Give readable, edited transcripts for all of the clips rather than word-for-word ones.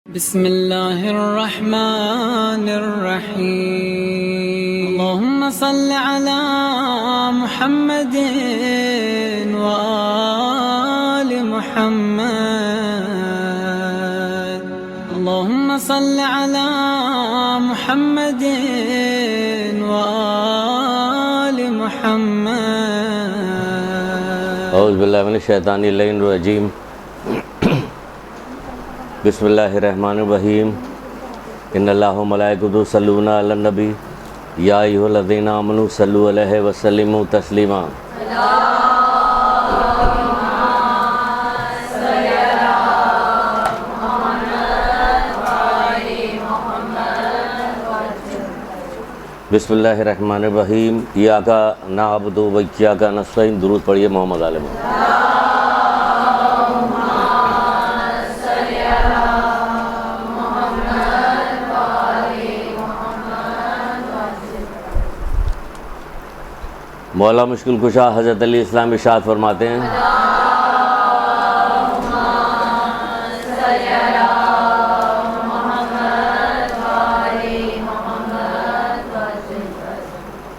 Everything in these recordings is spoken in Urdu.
بسم الله الرحمن الرحيم اللهم صل على محمد وآل محمد اللهم صل على محمد وآل محمد اعوذ باللہ من الشیطان الرجیم بسم اللہ الرحمن الرحیم ان اللہ و ملائکتہ یصلون علی النبی یا ایھا الذین آمنوا صلوا علیہ وسلموا تسلیما بسم اللہ الرحمن الرحیم ایاک نعبد و ایاک نستعین درود پڑھیے محمد علیہ وسلم. مولا مشکل کشا حضرت علی اسلام ارشاد فرماتے ہیں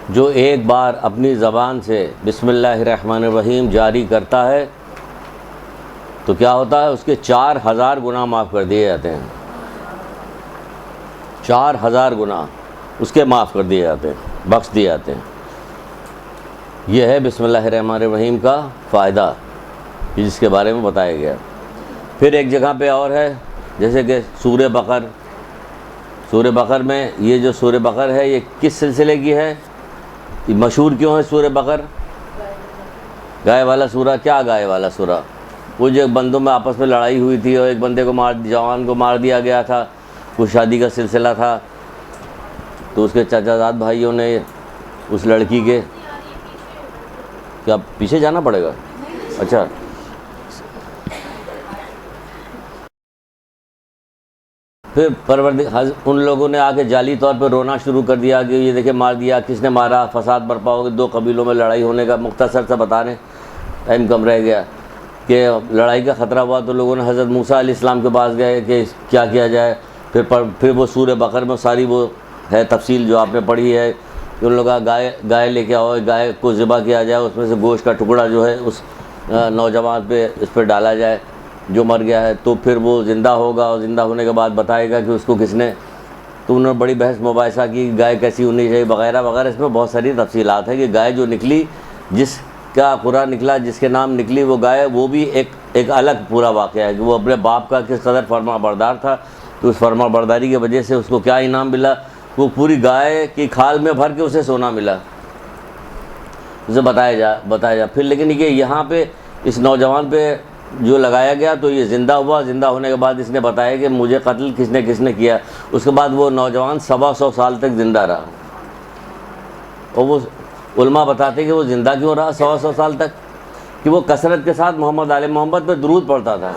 جو ایک بار اپنی زبان سے بسم اللہ الرحمن الرحیم جاری کرتا ہے تو کیا ہوتا ہے، اس کے 4000 گناہ معاف کر دیے جاتے ہیں. 4000 گناہ اس کے معاف کر دیے جاتے ہیں، بخش دیے جاتے ہیں. یہ ہے بسم اللہ الرحمن الرحیم کا فائدہ جس کے بارے میں بتایا گیا. پھر ایک جگہ پہ اور ہے، جیسے کہ سورہ بقر میں یہ جو سورہ بقر ہے یہ کس سلسلے کی ہے، مشہور کیوں ہے سورہ بقر؟ گائے والا سورہ. کیا گائے والا سورہ؟ وہ جو بندوں میں آپس میں لڑائی ہوئی تھی اور ایک بندے کو جوان کو مار دیا گیا تھا، وہ شادی کا سلسلہ تھا، تو اس کے چچا زاد بھائیوں نے اس لڑکی کے کیا پیچھے جانا پڑے گا؟ اچھا، پھر ان لوگوں نے آ کے جعلی طور پہ رونا شروع کر دیا کہ یہ دیکھیں مار دیا، کس نے مارا، فساد برپا ہو گیا. 2 قبیلوں میں لڑائی ہونے کا مختصر سا بتا رہے ہیں، ٹائم کم رہ گیا. کہ لڑائی کا خطرہ ہوا تو لوگوں نے حضرت موسیٰ علیہ السلام کے پاس گئے کہ کیا کیا جائے. پھر وہ سورہ بقر میں ساری وہ ہے تفصیل جو آپ نے پڑھی ہے کہ ان لوگوں کا گائے لے کے آؤ، گائے کو ذبح کیا جائے، اس میں سے گوشت کا ٹکڑا جو ہے اس نوجوان پہ اس پہ ڈالا جائے جو مر گیا ہے، تو پھر وہ زندہ ہوگا اور زندہ ہونے کے بعد بتائے گا کہ اس کو کس نے. تو انہوں نے بڑی بحث مباحثہ کی گائے کیسی ہونی چاہیے وغیرہ وغیرہ. اس میں بہت ساری تفصیلات ہیں کہ گائے جو نکلی، جس کا قرآن نکلا، جس کے نام نکلی وہ گائے، وہ بھی ایک الگ پورا واقعہ ہے کہ وہ اپنے باپ کا کس قدر فرما بردار تھا. تو اس فرما برداری کی وجہ سے اس کو کیا انعام ملا، وہ پوری گائے کی کھال میں بھر کے اسے سونا ملا. اسے بتایا جا پھر. لیکن یہ یہاں پہ اس نوجوان پہ جو لگایا گیا تو یہ زندہ ہوا. زندہ ہونے کے بعد اس نے بتایا کہ مجھے قتل کس نے کیا. اس کے بعد وہ نوجوان 125 سال تک زندہ رہا. اور وہ علماء بتاتے کہ وہ زندہ کیوں رہا 125 سال تک، کہ وہ کثرت کے ساتھ محمد آل محمد پہ درود پڑھتا تھا.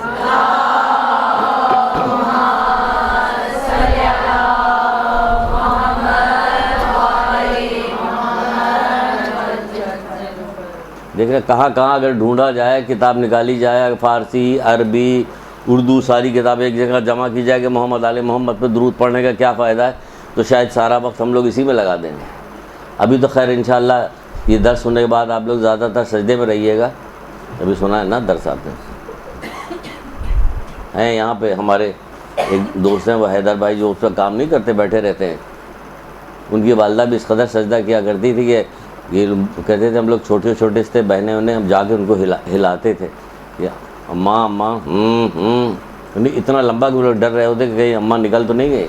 دیکھ رہے کہاں اگر ڈھونڈا جائے، کتاب نکالی جائے، فارسی، عربی، اردو ساری کتابیں ایک جگہ جمع کی جائے کہ محمد آل محمد پہ درود پڑھنے کا کیا فائدہ ہے، تو شاید سارا وقت ہم لوگ اسی میں لگا دیں گے. ابھی تو خیر انشاءاللہ یہ درس سننے کے بعد آپ لوگ زیادہ تر سجدے میں رہیے گا. ابھی سنا ہے نا درس آپ ہیں یہاں پہ ہمارے ایک دوست ہیں، وہ حیدر بھائی، جو اس پہ کام نہیں کرتے، بیٹھے رہتے ہیں. ان کی والدہ بھی اس قدر سجدہ کیا کرتی تھی کہ یہ کہتے تھے ہم لوگ چھوٹے سے بہنیں انہیں ہم جا کے ان کو ہلاتے تھے کہ اماں اماں اتنا لمبا کہ وہ لوگ ڈر رہے ہوتے کہ کہیں اماں نکل تو نہیں گئے.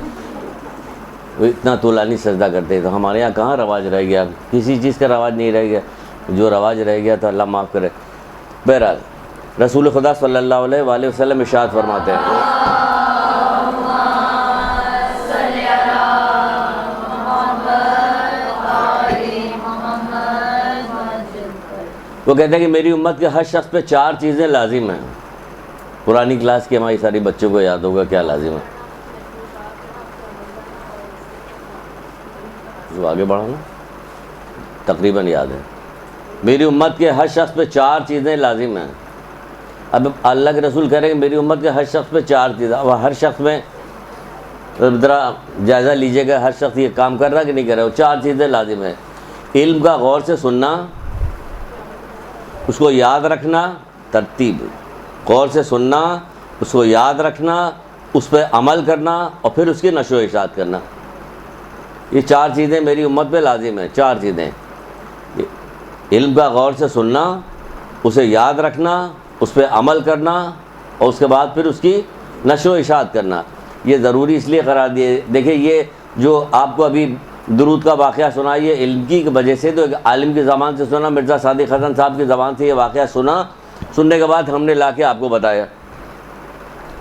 وہ اتنا طولانی سجدہ کرتے تھے. ہمارے یہاں کہاں رواج رہ گیا، کسی چیز کا رواج نہیں رہ گیا. جو رواج رہ گیا تو اللہ معاف کرے. بہرحال رسول خدا صلی اللہ علیہ وآلہ وسلم ارشاد فرماتے ہیں، وہ کہتے ہیں کہ میری امت کے ہر شخص پہ 4 چیزیں لازم ہیں. پرانی کلاس کی ہماری ساری بچوں کو یاد ہوگا کیا لازم ہے. جو آگے بڑھا نا تقریباً یاد ہے. میری امت کے ہر شخص پہ 4 چیزیں لازم ہیں. اب اللہ کے رسول کہہ رہے ہیں کہ میری امت کے ہر شخص پہ 4 چیزیں. اب ہر شخص میں ذرا جائزہ لیجیے گا ہر شخص یہ کام کر رہا کہ نہیں کر رہا. 4 چیزیں لازم ہیں. علم کا غور سے سننا, اس کو یاد رکھنا, ترتیب, غور سے سننا, اس کو یاد رکھنا, اس پہ عمل کرنا, اور پھر اس کی نشر و اشاعت کرنا. یہ 4 چیزیں میری امت پہ لازم ہیں. 4 چیزیں: علم کا غور سے سننا, اسے یاد رکھنا, اس پہ عمل کرنا, اور اس کے بعد پھر اس کی نشر و اشاعت کرنا. یہ ضروری اس لیے قرار دیے. دیکھیں یہ جو آپ کو ابھی درود کا واقعہ سنا, یہ علم کی وجہ سے تو ایک عالم کی زبان سے سنا, مرزا صادق حسن صاحب کی زبان سے یہ واقعہ سنا, سننے کے بعد ہم نے لا کے آپ کو بتایا.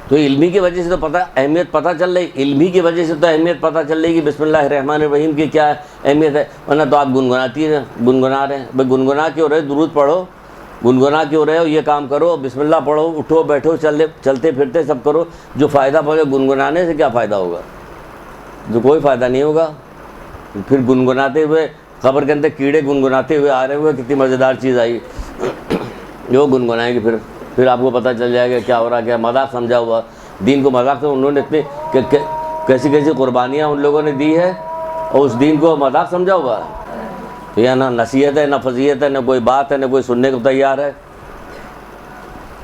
تو علمی کی وجہ سے تو اہمیت پتہ چل رہی, علمی کی وجہ سے تو اہمیت پتہ چل رہی کہ بسم اللہ الرحمن الرحیم کی کیا اہمیت ہے. ورنہ تو آپ گنگنا رہے ہیں. بھائی گنگنا کیوں رہے؟ درود پڑھو. گنگنا کیوں رہے ہو؟ یہ کام کرو, بسم اللہ پڑھو, اٹھو بیٹھو, چلتے پھرتے سب کرو. جو فائدہ پہنچے گنگنانے سے کیا فائدہ ہوگا؟ جو کوئی فائدہ نہیں ہوگا. پھر گنگناتے ہوئے قبر کے اندر کیڑے گنگناتے ہوئے آ رہے ہوئے, کتنی مزیدار چیز آئی. جو گنگنائیں گے پھر آپ کو پتہ چل جائے گا کیا ہو رہا, کیا مذاق سمجھا ہوا. دین کو مذاق سے انہوں نے اتنی کیسی قربانیاں ان لوگوں نے دی ہے, اور اس دین کو مذاق سمجھا ہوا. تو یہ نہ نصیحت ہے, نہ فضیلت ہے, نہ کوئی بات ہے, نہ کوئی سننے کو تیار ہے.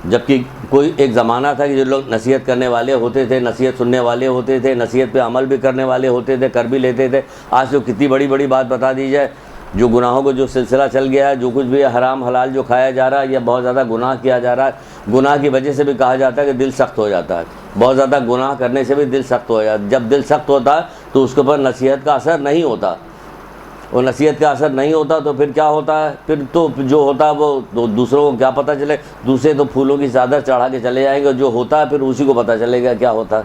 جبکہ کوئی ایک زمانہ تھا کہ جو لوگ نصیحت کرنے والے ہوتے تھے, نصیحت سننے والے ہوتے تھے, نصیحت پہ عمل بھی کرنے والے ہوتے تھے, کر بھی لیتے تھے. آج تو کتنی بڑی بڑی بات بتا دی جائے. جو گناہوں کو جو سلسلہ چل گیا ہے, جو کچھ بھی حرام حلال جو کھایا جا رہا ہے, یا بہت زیادہ گناہ کیا جا رہا ہے, گناہ کی وجہ سے بھی کہا جاتا ہے کہ دل سخت ہو جاتا ہے. بہت زیادہ گناہ کرنے سے بھی دل سخت ہو جاتا ہے. جب دل سخت ہوتا ہے تو اس کے اوپر نصیحت کا اثر نہیں ہوتا, اور نصیحت کا اثر نہیں ہوتا تو پھر کیا ہوتا ہے؟ پھر تو جو ہوتا ہے وہ دوسروں کو کیا پتہ چلے. دوسرے تو پھولوں کی چادر چڑھا کے چلے جائیں گے, جو ہوتا ہے پھر اسی کو پتہ چلے گا کیا ہوتا ہے.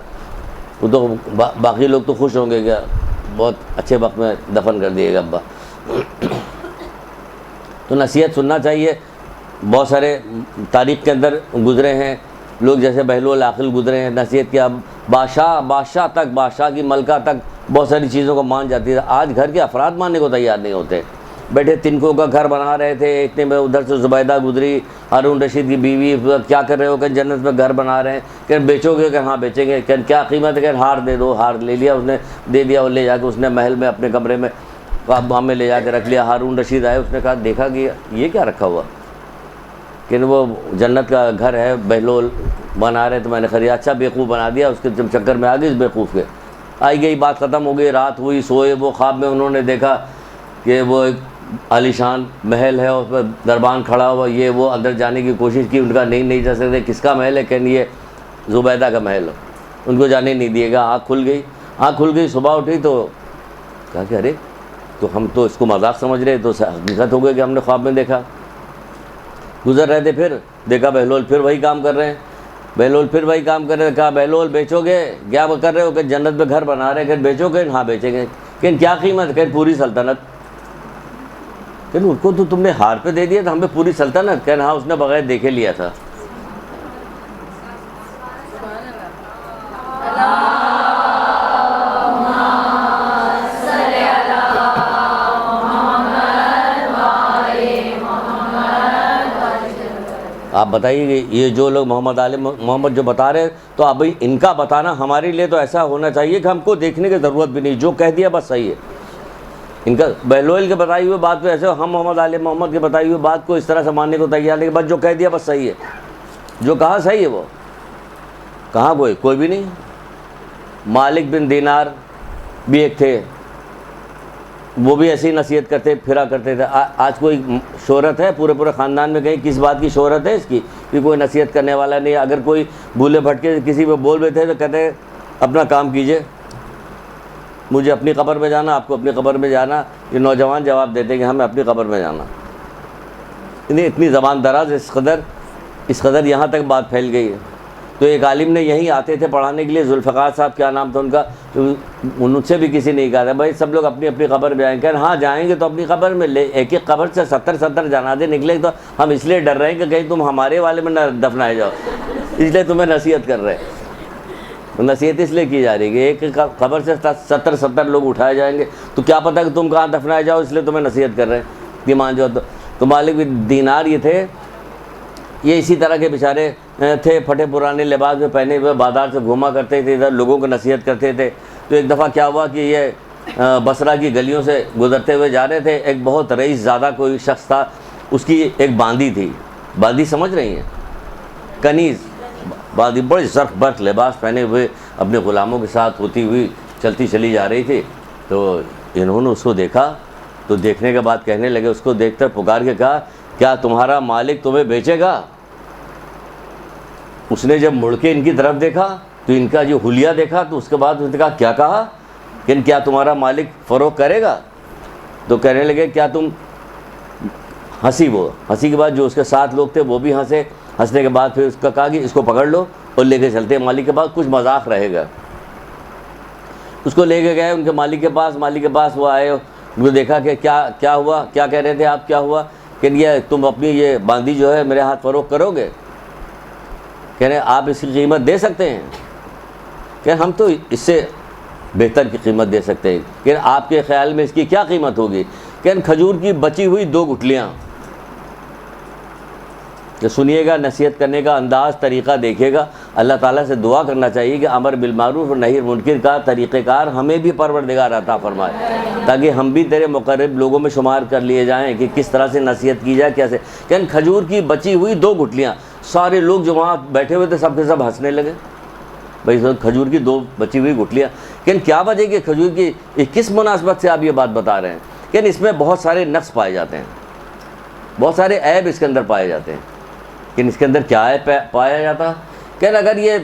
وہ تو باقی لوگ تو خوش ہوں گے کہ بہت اچھے وقت میں دفن کر دیے گا ابا. تو نصیحت سننا چاہیے. بہت سارے تاریخ کے اندر گزرے ہیں لوگ, جیسے بہلول عاقل گزرے ہیں. نصیحت کیا, بادشاہ تک, بادشاہ کی ملکہ تک بہت ساری چیزوں کو مان جاتی ہے. آج گھر کے افراد ماننے کو تیار نہیں ہوتے. بیٹھے تنکوں کا گھر بنا رہے تھے, اتنے میں ادھر سے زبیدہ گزری, ہارون رشید کی بیوی. کیا کر رہے ہو؟ کہ جنت میں گھر بنا رہے ہیں. کہ بیچو گے؟ کہ ہاں بیچیں گے. کہ کیا قیمت ہے؟ کہ ہار دے دو. ہار لے لیا اس نے, دے دیا, اور لے جا کے اس نے محل میں اپنے کمرے میں باغ میں لے جا کے رکھ لیا. ہارون رشید آئے, اس نے کہا دیکھا کہ یہ کیا رکھا ہوا؟ کہ وہ جنت کا گھر ہے, بہلول بنا رہے. تو میں نے خرید اچھا بیوقوف بنا دیا. اس کے چکر میں آ گئی اس بیوقوف کے. آئی گئی بات ختم ہو گئی. رات ہوئی, سوئے. وہ خواب میں انہوں نے دیکھا کہ وہ ایک عالیشان محل ہے, اس پہ دربان کھڑا ہوا. یہ وہ اندر جانے کی کوشش کی, ان کا نہیں جا سکتے. کس کا محل ہے؟ کہ یہ زبیدہ کا محل ہے. ان کو جانے نہیں دیے گا. آنکھ کھل گئی. صبح اٹھی تو کہا کہ ارے تو ہم تو اس کو مذاق سمجھ رہے, تو حقیقت ہو گئی کہ ہم نے خواب میں دیکھا. گزر رہے تھے, پھر دیکھا بہلول پھر وہی کام کر رہے ہیں. کہا بہلول بیچو گے؟ کیا کر رہے ہو؟ کہ جنت میں گھر بنا رہے ہیں. کہ بیچو گے؟ ہاں بیچیں گے. کہ کیا قیمت؟ کہ پوری سلطنت. کہ ان کو تو تم نے ہار پہ دے دیا تھا, ہم پہ پوری سلطنت. کہ ہاں اس نے بغیر دیکھے لیا تھا. آپ بتائیے کہ یہ جو لوگ محمد جو بتا رہے ہیں, تو ابھی ان کا بتانا ہمارے لیے تو ایسا ہونا چاہیے کہ ہم کو دیکھنے کی ضرورت بھی نہیں. جو کہہ دیا بس صحیح ہے. ان کا بہلول کے بتائی ہوئے بات پہ ایسے ہم محمد کے بتائی ہوئے بات کو اس طرح سے ماننے کو تیار نہیں. بس جو کہہ دیا بس صحیح ہے. جو کہا صحیح ہے. وہ کہاں کوئی بھی نہیں. مالک بن دینار بھی ایک تھے, وہ بھی ایسی نصیحت کرتے پھرا کرتے تھے. آج کوئی شہرت ہے پورے خاندان میں؟ کہیں کس بات کی شہرت ہے اس کی کہ کوئی نصیحت کرنے والا نہیں. اگر کوئی بھولے بھٹکے کسی پہ بول رہے تھے تو کہتے ہیں اپنا کام کیجئے, مجھے اپنی قبر میں جانا, آپ کو اپنی قبر میں جانا. یہ نوجوان جواب دیتے کہ ہمیں اپنی قبر میں جانا. اتنی زبان دراز, اس قدر یہاں تک بات پھیل گئی ہے. تو ایک عالم نے یہیں آتے تھے پڑھانے کے لیے, ذوالفقار صاحب کیا نام تھا ان کا. ان سے بھی کسی نے کہا تھا بھائی سب لوگ اپنی اپنی قبر میں آئیں. کہ ہاں جائیں گے تو اپنی قبر میں. ایک قبر سے 70 جنازے نکلے, تو ہم اس لیے ڈر رہے ہیں کہ کہیں تم ہمارے والے میں نہ دفنائے جاؤ, اس لیے تمہیں نصیحت کر رہے ہیں. نصیحت اس لیے کی جا رہی ہے کہ ایک قبر سے 70 لوگ اٹھائے جائیں گے, تو کیا پتہ کہ تم کہاں دفنائے جاؤ, اس لیے تمہیں نصیحت کر رہے ہیں کہ مان جاؤ. تو مالک بن دینار یہ تھے, یہ اسی طرح کے بیچارے تھے, پھٹے پرانے لباس میں پہنے ہوئے بازار سے گھوما کرتے تھے, ادھر لوگوں کو نصیحت کرتے تھے. تو ایک دفعہ کیا ہوا کہ یہ بصرہ کی گلیوں سے گزرتے ہوئے جا رہے تھے، ایک بہت رئیس زادہ کوئی شخص تھا، اس کی ایک باندی تھی، باندی سمجھ رہی ہیں، کنیز باندی، بڑے زرق برق لباس پہنے ہوئے اپنے غلاموں کے ساتھ ہوتی ہوئی چلتی چلی جا رہی تھی۔ تو انہوں نے اس کو دیکھا، تو دیکھنے کے بعد کہنے لگے، اس کو دیکھ کر پکار کے کہا کیا تمہارا مالک تمہیں بیچے گا؟ اس نے جب مڑ کے ان کی طرف دیکھا تو ان کا جو حلیہ دیکھا، تو اس کے بعد اس نے کہا کہ کیا تمہارا مالک فروخت کرے گا؟ تو کہنے لگے کیا تم، ہنسی، وہ ہنسی کے بعد جو اس کے ساتھ لوگ تھے وہ بھی ہنسے، ہنسنے کے بعد پھر اس کا کہا کہ اس کو پکڑ لو اور لے کے چلتے ہیں مالک کے پاس، کچھ مذاق رہے گا۔ اس کو لے کے گئے ان کے مالک کے پاس، مالک کے پاس وہ آئے، وہ دیکھا کہ کیا ہوا، کیا کہہ رہے تھے آپ، کیا ہوا؟ کہ یہ تم اپنی یہ باندی جو ہے میرے ہاتھ فروخت کرو گے؟ کہہ رہے آپ اس کی قیمت دے سکتے ہیں؟ کہ ہم تو اس سے بہتر کی قیمت دے سکتے ہیں۔ کہ آپ کے خیال میں اس کی کیا قیمت ہوگی؟ کہ کھجور کی بچی ہوئی 2 گٹلیاں۔ کہ سنیے گا، نصیحت کرنے کا انداز، طریقہ دیکھے گا، اللہ تعالیٰ سے دعا کرنا چاہیے کہ امر بالمعروف اور نہی منکر کا طریقہ کار ہمیں بھی پروردگار عطا فرمائے، تاکہ ہم بھی تیرے مقرب لوگوں میں شمار کر لیے جائیں کہ کس طرح سے نصیحت کی جائے، کیسے۔ کہ کھجور کی بچی ہوئی 2 گٹلیاں، سارے لوگ جو وہاں بیٹھے ہوئے تھے سب کے سب ہنسنے لگے، بھائی کھجور کی 2 بچی ہوئی گٹلیاں۔ کہ کیا وجہ کہ کھجور کی کس مناسبت سے آپ یہ بات بتا رہے ہیں؟ کہ اس میں بہت سارے نقص پائے جاتے ہیں، بہت سارے عیب اس کے اندر پائے جاتے ہیں۔ کہ اس کے اندر کیا ہے پایا جاتا؟ کہ اگر یہ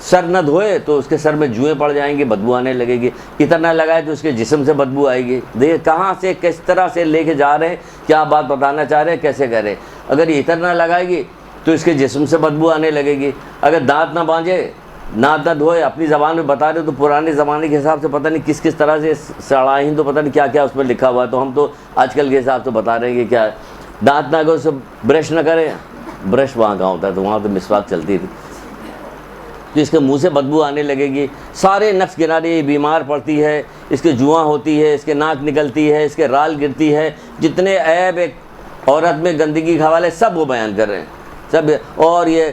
سر نہ دھوئے تو اس کے سر میں جوئیں پڑ جائیں گی، بدبو آنے لگے گی، عطر نہ لگائے تو اس کے جسم سے بدبو آئے گی۔ دیکھیں کہاں سے کس طرح سے لے کے جا رہے ہیں، کیا بات بتانا چاہ رہے ہیں، کیسے کہہ رہے ہیں۔ اگر یہ عطر نہ لگائے گی تو اس کے جسم سے بدبو آنے لگے گی، اگر دانت نہ مانجے، دانت نہ دھوئے، اپنی زبان میں بتا رہے تو پرانے زمانے کے حساب سے پتہ نہیں کس طرح سے سڑائیں، تو پتہ نہیں کیا کیا اس میں لکھا ہوا ہے، تو ہم تو آج کل کے حساب سے بتا رہے ہیں کہ کیا ہے۔ دانت نہ اگر اسے برش نہ کرے، برش وہاں کہاں ہوتا ہے، تو وہاں تو مسواک چلتی تھی، تو اس کے منہ سے بدبو آنے لگے گی۔ سارے نقص گنا رہے، یہ بیمار پڑتی ہے، اس کے جواں ہوتی ہے، اس کے ناک نکلتی ہے، اس کے رال گرتی ہے، جتنے عیب ایک عورت میں گندگی کے حوالے سب وہ بیان کر رہے ہیں سب۔ اور یہ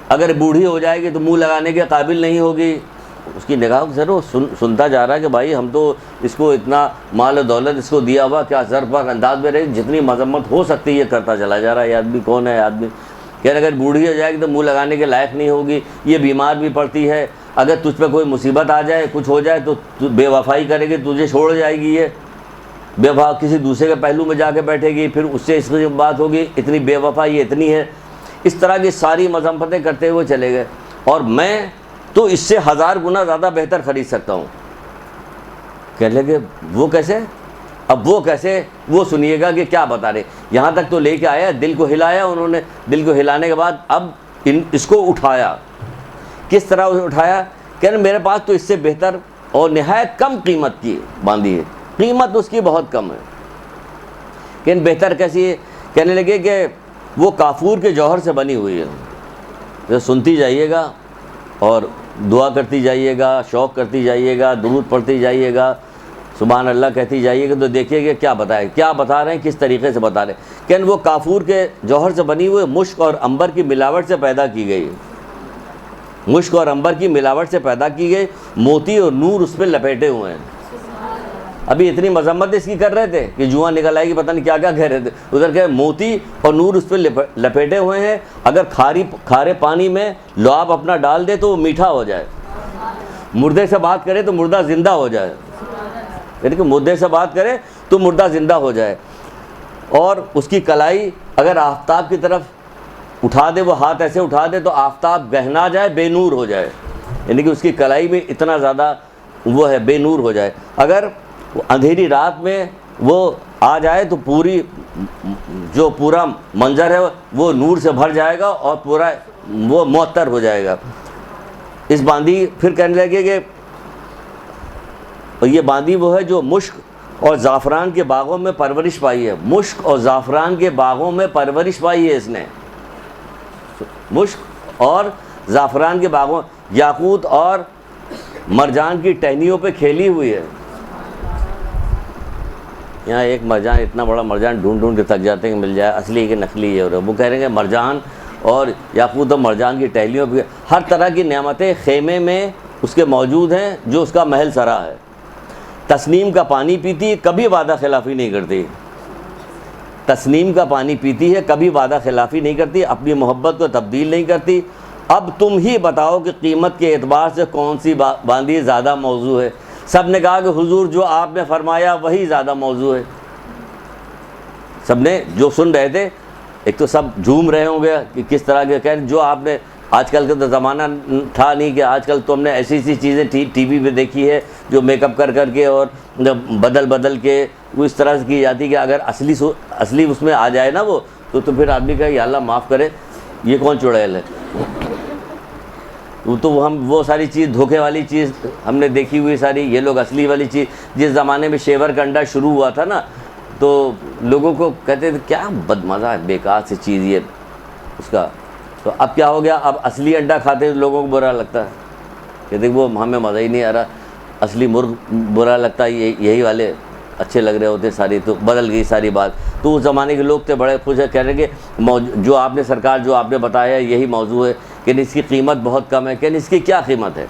اگر بوڑھی ہو جائے گی تو منہ لگانے کے قابل نہیں ہوگی، اس کی نگاہ سر وہ سنتا جا رہا ہے کہ بھائی ہم تو اس کو اتنا مال و دولت اس کو دیا ہوا، کیا زر پر انداز میں رہے، جتنی مذمت ہو سکتی ہے کرتا چلا جا رہا ہے۔ یہ آدمی کون ہے؟ آدمی کہ اگر بوڑھی ہو جائے گی تو منہ لگانے کے لائق نہیں ہوگی، یہ بیمار بھی پڑتی ہے، اگر تجھ پہ کوئی مصیبت آ جائے، کچھ ہو جائے تو بے وفائی کرے گی، تجھے چھوڑ جائے گی، یہ بے وفا کسی دوسرے کے پہلو میں جا کے بیٹھے گی، پھر اس سے اس کی بات ہوگی، اتنی بے وفا یہ اتنی ہے۔ اس طرح کی ساری مذمتیں کرتے ہوئے چلے گئے، اور میں تو اس سے 1000 گنا زیادہ بہتر خرید سکتا ہوں۔ کہنے لگے وہ کیسے؟ اب وہ کیسے، وہ سنیے گا کہ کیا بتا رہے۔ یہاں تک تو لے کے آیا، دل کو ہلایا انہوں نے، دل کو ہلانے کے بعد اب اس کو اٹھایا۔ کس طرح اٹھایا؟ کہنے میرے پاس تو اس سے بہتر اور نہایت کم قیمت کی باندھی ہے، قیمت اس کی بہت کم ہے۔ کہ بہتر کیسی ہے؟ کہنے لگے کہ وہ کافور کے جوہر سے بنی ہوئی ہے۔ سنتی جائیے گا اور دعا کرتی جائیے گا، شوق کرتی جائیے گا، درود پڑھتی جائیے گا، سبحان اللہ کہتی جائیے گا، تو دیکھیے گا کیا بتا رہے ہیں، کس طریقے سے بتا رہے ہیں۔ کہ وہ کافور کے جوہر سے بنی ہوئی، مشک اور عنبر کی ملاوٹ سے پیدا کی گئی، مشک اور عنبر کی ملاوٹ سے پیدا کی گئی، موتی اور نور اس پہ لپیٹے ہوئے ہیں۔ ابھی اتنی مذمت اس کی کر رہے تھے کہ جواں نکل آئے گی، پتہ نہیں کیا کیا کہہ رہے تھے، ادھر کہ موتی اور نور اس پہ لپیٹے ہوئے ہیں، اگر کھارے پانی میں لعاب اپنا ڈال دے تو وہ میٹھا ہو جائے، مردے سے بات کرے تو مردہ زندہ ہو جائے، یعنی کہ مردے سے بات کرے تو مردہ زندہ ہو جائے، اور اس کی کلائی اگر آفتاب کی طرف اٹھا دے، وہ ہاتھ ایسے اٹھا دے تو آفتاب گہنا جائے، بے نور ہو جائے، یعنی کہ اس کی کلائی میں اتنا زیادہ وہ ہے، بے نور ہو جائے۔ اگر اندھیری رات میں وہ آ جائے تو پورا منظر ہے وہ نور سے بھر جائے گا اور پورا وہ معطر ہو جائے گا۔ اس باندھی پھر کہنے لگے کہ یہ باندھی وہ ہے جو مشک اور زعفران کے باغوں میں پرورش پائی ہے، مشک اور زعفران کے باغوں میں پرورش پائی ہے اس نے، مشک اور زعفران کے باغوں، یاقوت اور مرجان کی ٹہنیوں پہ کھیلی ہوئی ہے۔ یہاں ایک مرجان، اتنا بڑا مرجان ڈھونڈ کے تھک جاتے ہیں کہ مل جائے، اصلی کہ نقلی ہے، اور وہ کہہ رہے ہیں کہ مرجان اور یاقوت اور مرجان کی ٹہلیوں پہ ہر طرح کی نعمتیں خیمے میں اس کے موجود ہیں جو اس کا محل سرا ہے. تسنیم کا پانی پیتی ہے, کبھی وعدہ خلافی نہیں کرتی. تسنیم کا پانی پیتی ہے, کبھی وعدہ خلافی نہیں کرتی, اپنی محبت کو تبدیل نہیں کرتی. اب تم ہی بتاؤ کہ قیمت کے اعتبار سے کون سی باندی زیادہ موضوع ہے. سب نے کہا کہ حضور جو آپ نے فرمایا وہی زیادہ موضوع ہے. سب نے جو سن رہے تھے, ایک تو سب جھوم رہے ہوں گے کہ کس طرح کے کہہ, جو آپ نے, آج کل کا تو زمانہ تھا نہیں کہ آج کل تو ہم نے ایسی چیزیں ٹی وی پہ دیکھی ہے جو میک اپ کر کے اور بدل کے وہ اس طرح سے کی جاتی کہ اگر اصلی اس میں آ جائے نا وہ تو پھر آدمی کہے یا اللہ معاف کرے یہ کون چڑیل ہے. تو ہم وہ ساری چیز, دھوکے والی چیز ہم نے دیکھی ہوئی ساری. یہ لوگ اصلی والی چیز, جس زمانے میں شیور کا انڈا شروع ہوا تھا نا تو لوگوں کو کہتے تھے کیا بد مزہ ہے, بیکار سی چیز یہ اس کا. تو اب کیا ہو گیا, اب اصلی انڈا کھاتے لوگوں کو برا لگتا ہے, کہتے وہ ہمیں مزہ ہی نہیں آ رہا, اصلی مرغ برا لگتا ہے, یہی والے اچھے لگ رہے ہوتے ساری. تو بدل گئی ساری بات. تو اس زمانے کے لوگ تھے بڑے خوش ہیں, کہہ رہے کہ جو آپ نے سرکار جو آپ نے بتایا ہے یہی موضوع ہے, کہ اس کی قیمت بہت کم ہے. کہ اس کی کیا قیمت ہے,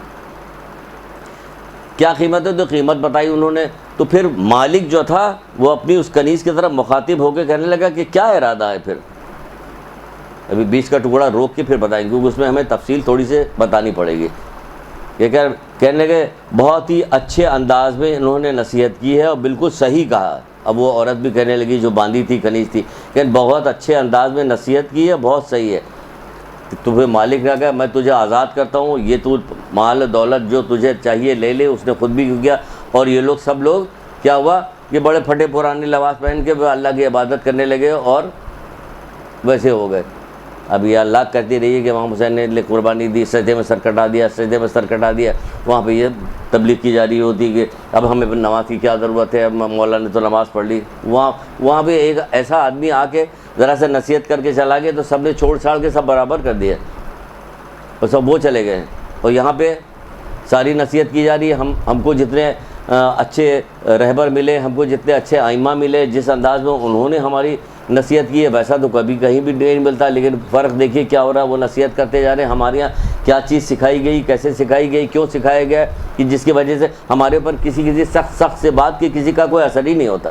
کیا قیمت ہے؟ تو قیمت بتائی انہوں نے. تو پھر مالک جو تھا وہ اپنی اس کنیز کی طرف مخاطب ہو کے کہنے لگا کہ کیا ارادہ ہے پھر. ابھی 20 کا ٹکڑا روک کے پھر بتائیں گے, کیونکہ اس میں ہمیں تفصیل تھوڑی سی بتانی پڑے گی. یہ کہنے لگے بہت ہی اچھے انداز میں انہوں نے نصیحت کی ہے اور بالکل صحیح کہا. اب وہ عورت بھی کہنے لگی جو باندھی تھی, کنیز تھی, کہ بہت اچھے انداز میں نصیحت کی ہے, بہت صحیح ہے. تو پھر مالک نے کہا میں تجھے آزاد کرتا ہوں, یہ تو مال دولت جو تجھے چاہیے لے لے. اس نے خود بھی کیا. اور یہ لوگ سب لوگ کیا ہوا, یہ بڑے پھٹے پرانے لباس پہن کے اللہ کی عبادت کرنے لگے اور ویسے ہو گئے. اب یہ اللہ کہتی رہی ہے کہ امام حسین نے قربانی دی, سجدے میں سر کٹا دیا, سجدے میں سر کٹا دیا. وہاں پہ یہ تبلیغ کی جا رہی ہوتی کہ اب ہمیں نماز کی کیا ضرورت ہے, اب مولا نے تو نماز پڑھ لی. وہاں پہ ایک ایسا آدمی آ کے ذرا سے نصیحت کر کے چلا گیا تو سب نے چھوڑ چھاڑ کے سب برابر کر دیا اور سب وہ چلے گئے. اور یہاں پہ ساری نصیحت کی جا رہی ہے. ہم کو جتنے اچھے رہبر ملے, ہم کو جتنے اچھے ائمہ ملے, جس انداز میں انہوں نے ہماری نصیحت کی ہے ویسا تو کبھی کہیں بھی نہیں ملتا. لیکن فرق دیکھیے کیا ہو رہا ہے, وہ نصیحت کرتے جا رہے ہیں. ہمارے یہاں کیا چیز سکھائی گئی, کیسے سکھائی گئی, کیوں سکھایا گیا, کہ جس کی وجہ سے ہمارے اوپر کسی سخت سے بات کی کسی کا کوئی اثر ہی نہیں ہوتا.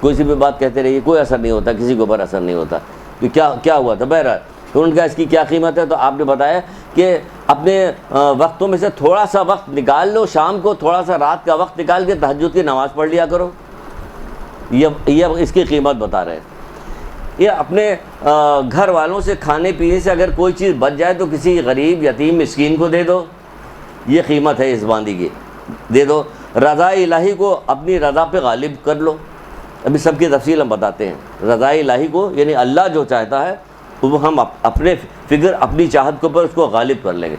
کوئی سی بھی بات کہتے رہیے, کوئی اثر نہیں ہوتا, کسی کے اوپر اثر نہیں ہوتا. تو کیا ہوا تھا بہرحال. تو ان کا اس کی کیا قیمت ہے, تو آپ نے بتایا کہ اپنے وقتوں میں سے تھوڑا سا وقت نکال لو, شام کو تھوڑا سا رات کا وقت نکال کے تہجد کی نماز پڑھ لیا کرو. یہ اس کی قیمت بتا رہے ہیں. یہ اپنے گھر والوں سے کھانے پینے سے اگر کوئی چیز بچ جائے تو کسی غریب یتیم مسکین کو دے دو, یہ قیمت ہے اس باندی کی. دے دو. رضا الہی کو اپنی رضا پہ غالب کر لو. ابھی سب کی تفصیل ہم بتاتے ہیں. رضا الہی کو یعنی اللہ جو چاہتا ہے وہ ہم اپنے فکر اپنی چاہت کے اوپر اس کو غالب کر لیں گے.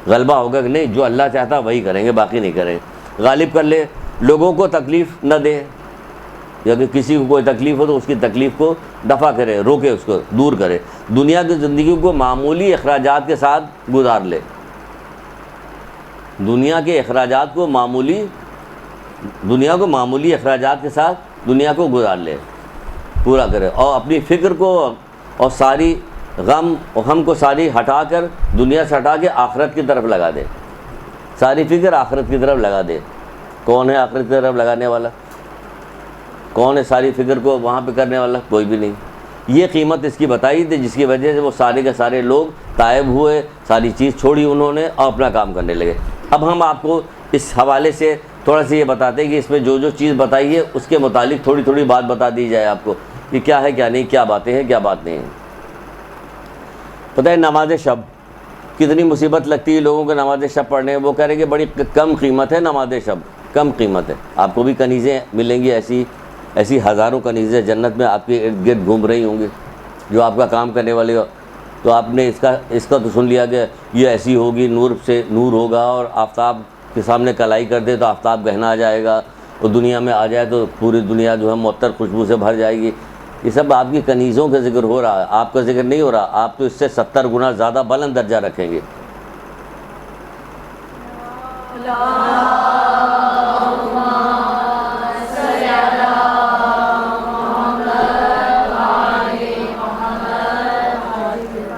غلبہ ہوگا کہ نہیں, جو اللہ چاہتا ہے وہی کریں گے, باقی نہیں کریں گے. غالب کر لے. لوگوں کو تکلیف نہ دے, یا کہ کسی کو کوئی تکلیف ہو تو اس کی تکلیف کو دفع کرے, روکے, اس کو دور کرے. دنیا کی زندگی کو معمولی اخراجات کے ساتھ گزار لے. دنیا کے اخراجات کو معمولی اخراجات کے ساتھ دنیا کو گزار لے, پورا کرے. اور اپنی فکر کو اور ساری غم کو ساری ہٹا کر, دنیا سے ہٹا کے آخرت کی طرف لگا دے. ساری فکر آخرت کی طرف لگا دے. کون ہے آخرت کی طرف لگانے والا؟ کون ہے ساری فکر کو وہاں پہ کرنے والا؟ کوئی بھی نہیں. یہ قیمت اس کی بتائی تھی جس کی وجہ سے وہ سارے کے سارے لوگ تائب ہوئے, ساری چیز چھوڑی انہوں نے اور اپنا کام کرنے لگے. اب ہم آپ کو اس حوالے سے تھوڑا سا یہ بتاتے ہیں کہ اس میں جو چیز بتائی ہے اس کے متعلق تھوڑی بات بتا دی جائے آپ کو کہ کیا ہے کیا نہیں, کیا باتیں ہیں کیا بات نہیں ہیں. پتہ ہے نماز شب کتنی مصیبت لگتی ہے لوگوں کو نماز شب پڑھنے. وہ کہہ رہے کہ بڑی کم قیمت ہے نماز شب, کم قیمت ہے. آپ کو بھی کنیزیں ملیں گی, ایسی ہزاروں کنیزیں جنت میں آپ کے ارد گرد گھوم رہی ہوں گی جو آپ کا کام کرنے والے ہو. تو آپ نے اس کا تو سن لیا کہ یہ ایسی ہوگی, نور سے نور ہوگا, اور آفتاب کے سامنے کلائی کر دے تو آفتاب گہنا آ جائے گا, اور دنیا میں آ جائے تو پوری دنیا جو ہے معطر خوشبو سے بھر جائے گی. یہ سب آپ کی کنیزوں کا ذکر ہو رہا ہے, آپ کا ذکر نہیں ہو رہا. آپ تو اس سے 70 گنا زیادہ بلند درجہ رکھیں گے.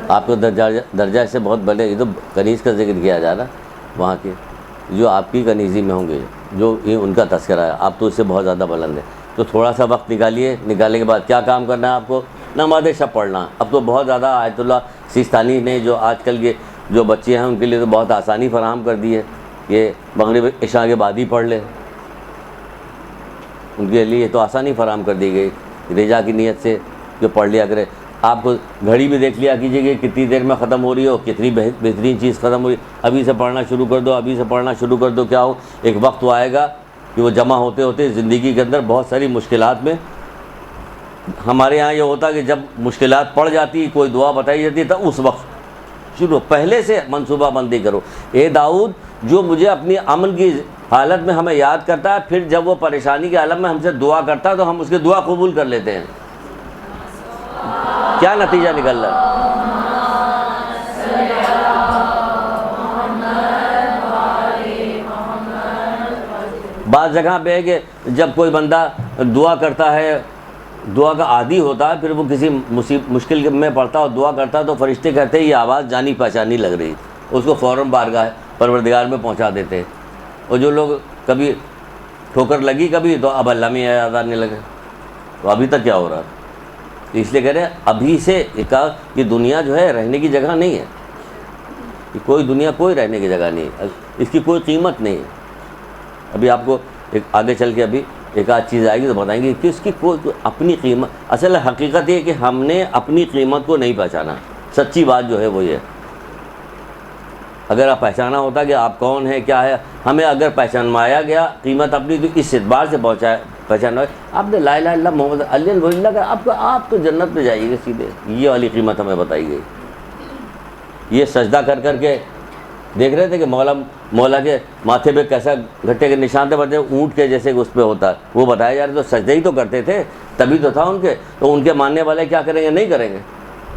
آپ کو درجہ اس سے بہت بڑے. یہ تو کنیز کا ذکر کیا جا رہا وہاں کے. جو آپ کی کنیزی میں ہوں گے، جو ان کا تذکرہ ہے، آپ تو اس سے بہت زیادہ بلند ہیں. تو تھوڑا سا وقت نکالیے، نکالنے کے بعد کیا کام کرنا ہے آپ کو؟ نماز شب پڑھنا. اب تو بہت زیادہ آیت اللہ سیستانی نے جو آج کل کے جو بچے ہیں ان کے لیے تو بہت آسانی فراہم کر دی ہے کہ مغرب عشاء کے بعد ہی پڑھ لیں. ان کے لیے تو آسانی فراہم کر دی گئی رجا کی نیت سے جو پڑھ لیا کرے. آپ کو گھڑی بھی دیکھ لیا کیجیے کہ کتنی دیر میں ختم ہو رہی ہو، کتنی بہترین چیز ختم ہو رہی ہے. ابھی سے پڑھنا شروع کر دو، ابھی سے پڑھنا شروع کر دو. کیا ہو، ایک وقت وہ آئے گا کہ وہ جمع ہوتے ہوتے زندگی کے اندر بہت ساری مشکلات میں. ہمارے یہاں یہ ہوتا کہ جب مشکلات پڑ جاتی، کوئی دعا بتائی جاتی تب اس وقت شروع، پہلے سے منصوبہ بندی کرو. اے داؤد جو مجھے اپنی امن کی حالت میں ہمیں یاد کرتا ہے، پھر جب وہ پریشانی کے عالم میں ہم سے دعا کرتا ہے تو ہم اس کی دعا قبول کر لیتے ہیں. کیا نتیجہ نکل رہا ہے؟ بعض جگہ پہ ہے کہ جب کوئی بندہ دعا کرتا ہے، دعا کا عادی ہوتا ہے، پھر وہ کسی مشکل میں پڑتا ہے اور دعا کرتا ہے تو فرشتے کہتے ہیں یہ آواز جانی پہچانی لگ رہی، اس کو فوراً بارگاہ پروردگار میں پہنچا دیتے ہیں. اور جو لوگ کبھی ٹھوکر لگی کبھی تو اب اللہ میں یاد آنے لگے. تو ابھی تک کیا ہو رہا ہے؟ تو اس لیے کہہ رہے ہیں ابھی سے یہ دنیا جو ہے رہنے کی جگہ نہیں ہے. یہ کوئی دنیا کوئی رہنے کی جگہ نہیں ہے، اس کی کوئی قیمت نہیں ہے. ابھی آپ کو ایک آگے چل کے ابھی ایک آدھ چیز آئے گی تو بتائیں گے کہ اس کی کوئی اپنی قیمت. اصل حقیقت یہ ہے کہ ہم نے اپنی قیمت کو نہیں پہچانا. سچی بات جو ہے وہ یہ ہے. اگر آپ پہچانا ہوتا کہ آپ کون ہیں کیا ہے، ہمیں اگر پہچانوایا گیا قیمت اپنی تو اس اعتبار سے پہچانا آپ نے لا الہ الا اللہ محمد علی اللہ کا آپ تو جنت میں جائیے گا سیدھے. یہ والی قیمت ہمیں بتائی گئی. یہ سجدہ کر کر کے دیکھ رہے تھے کہ مولا کے ماتھے پہ کیسا گھٹے کے نشان تھے، بتے اونٹ کے جیسے اس پہ ہوتا ہے، وہ بتایا جا رہے تو سجدہ ہی تو کرتے تھے، تبھی تو تھا ان کے. تو ان کے ماننے والے کیا کریں گے؟ نہیں کریں گے،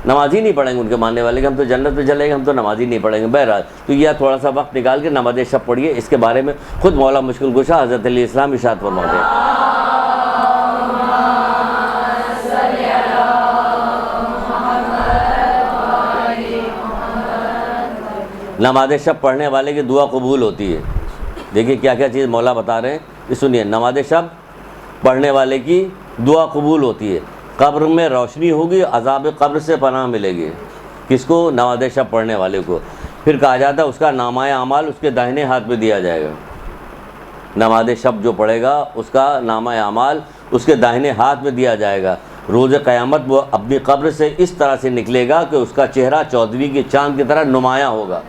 نماز ہی نہیں پڑھیں گے. ان کے ماننے والے کہ ہم تو جنت میں چلیں گے، ہم تو نماز ہی نہیں پڑھیں گے. بہرحال تو یہ تھوڑا سا وقت نکال کے نماز شب پڑھیے. اس کے بارے میں خود مولا مشکل کشا حضرت علیہ السلام ارشاد فرماتے ہیں. نماز شب پڑھنے والے کی دعا قبول ہوتی ہے. دیکھیے کیا کیا چیز مولا بتا رہے ہیں، یہ سنیے. نماز شب پڑھنے والے کی دعا قبول ہوتی ہے. قبر میں روشنی ہوگی، عذاب قبر سے پناہ ملے گی. کس کو؟ نماز شب پڑھنے والے کو. پھر کہا جاتا ہے اس کا نامہ اعمال اس کے داہنے ہاتھ پہ دیا جائے گا. نماز شب جو پڑھے گا اس کا نامہ اعمال اس کے داہنے ہاتھ میں دیا جائے گا. روز قیامت وہ اپنی قبر سے اس طرح سے نکلے گا کہ اس کا چہرہ 14ویں کے چاند کی طرح نمایاں ہوگا.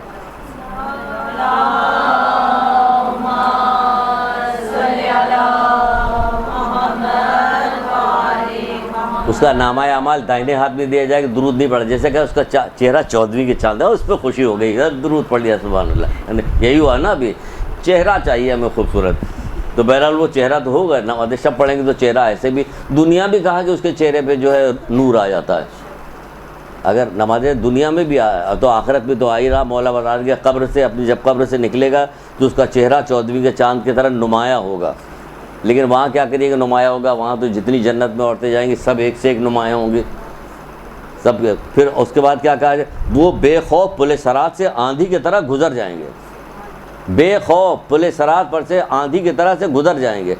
اس کا نامہ اعمال دائنے ہاتھ میں دیا جائے گا. درود نہیں پڑھا، جیسے کہ اس کا چہرہ 14ویں کے چاند ہے، اس پہ خوشی ہو گئی، درود پڑھ لیا سبحان اللہ. یہی ہوا نا، ابھی چہرہ چاہیے ہمیں خوبصورت. تو بہرحال وہ چہرہ تو ہوگا. نماز شب پڑھیں گے تو چہرہ ایسے بھی دنیا بھی کہا کہ اس کے چہرے پہ جو ہے نور آ جاتا ہے. اگر نماز دنیا میں بھی آیا تو آخرت میں تو آ ہی رہا. مولا بتا دیا قبر سے اپنی جب قبر سے نکلے گا تو اس کا چہرہ 14ویں کے چاند کی طرح نمایاں ہوگا. لیکن وہاں کیا کریے گا؟ نمایاں ہوگا. وہاں تو جتنی جنت میں عورتیں جائیں گی سب ایک سے ایک نمایاں ہوں گی سب. پھر اس کے بعد کیا کہا جائے؟ وہ بے خوف پل صراط سے آندھی کی طرح گزر جائیں گے. بے خوف پل صراط پر سے آندھی کی طرح سے گزر جائیں گے.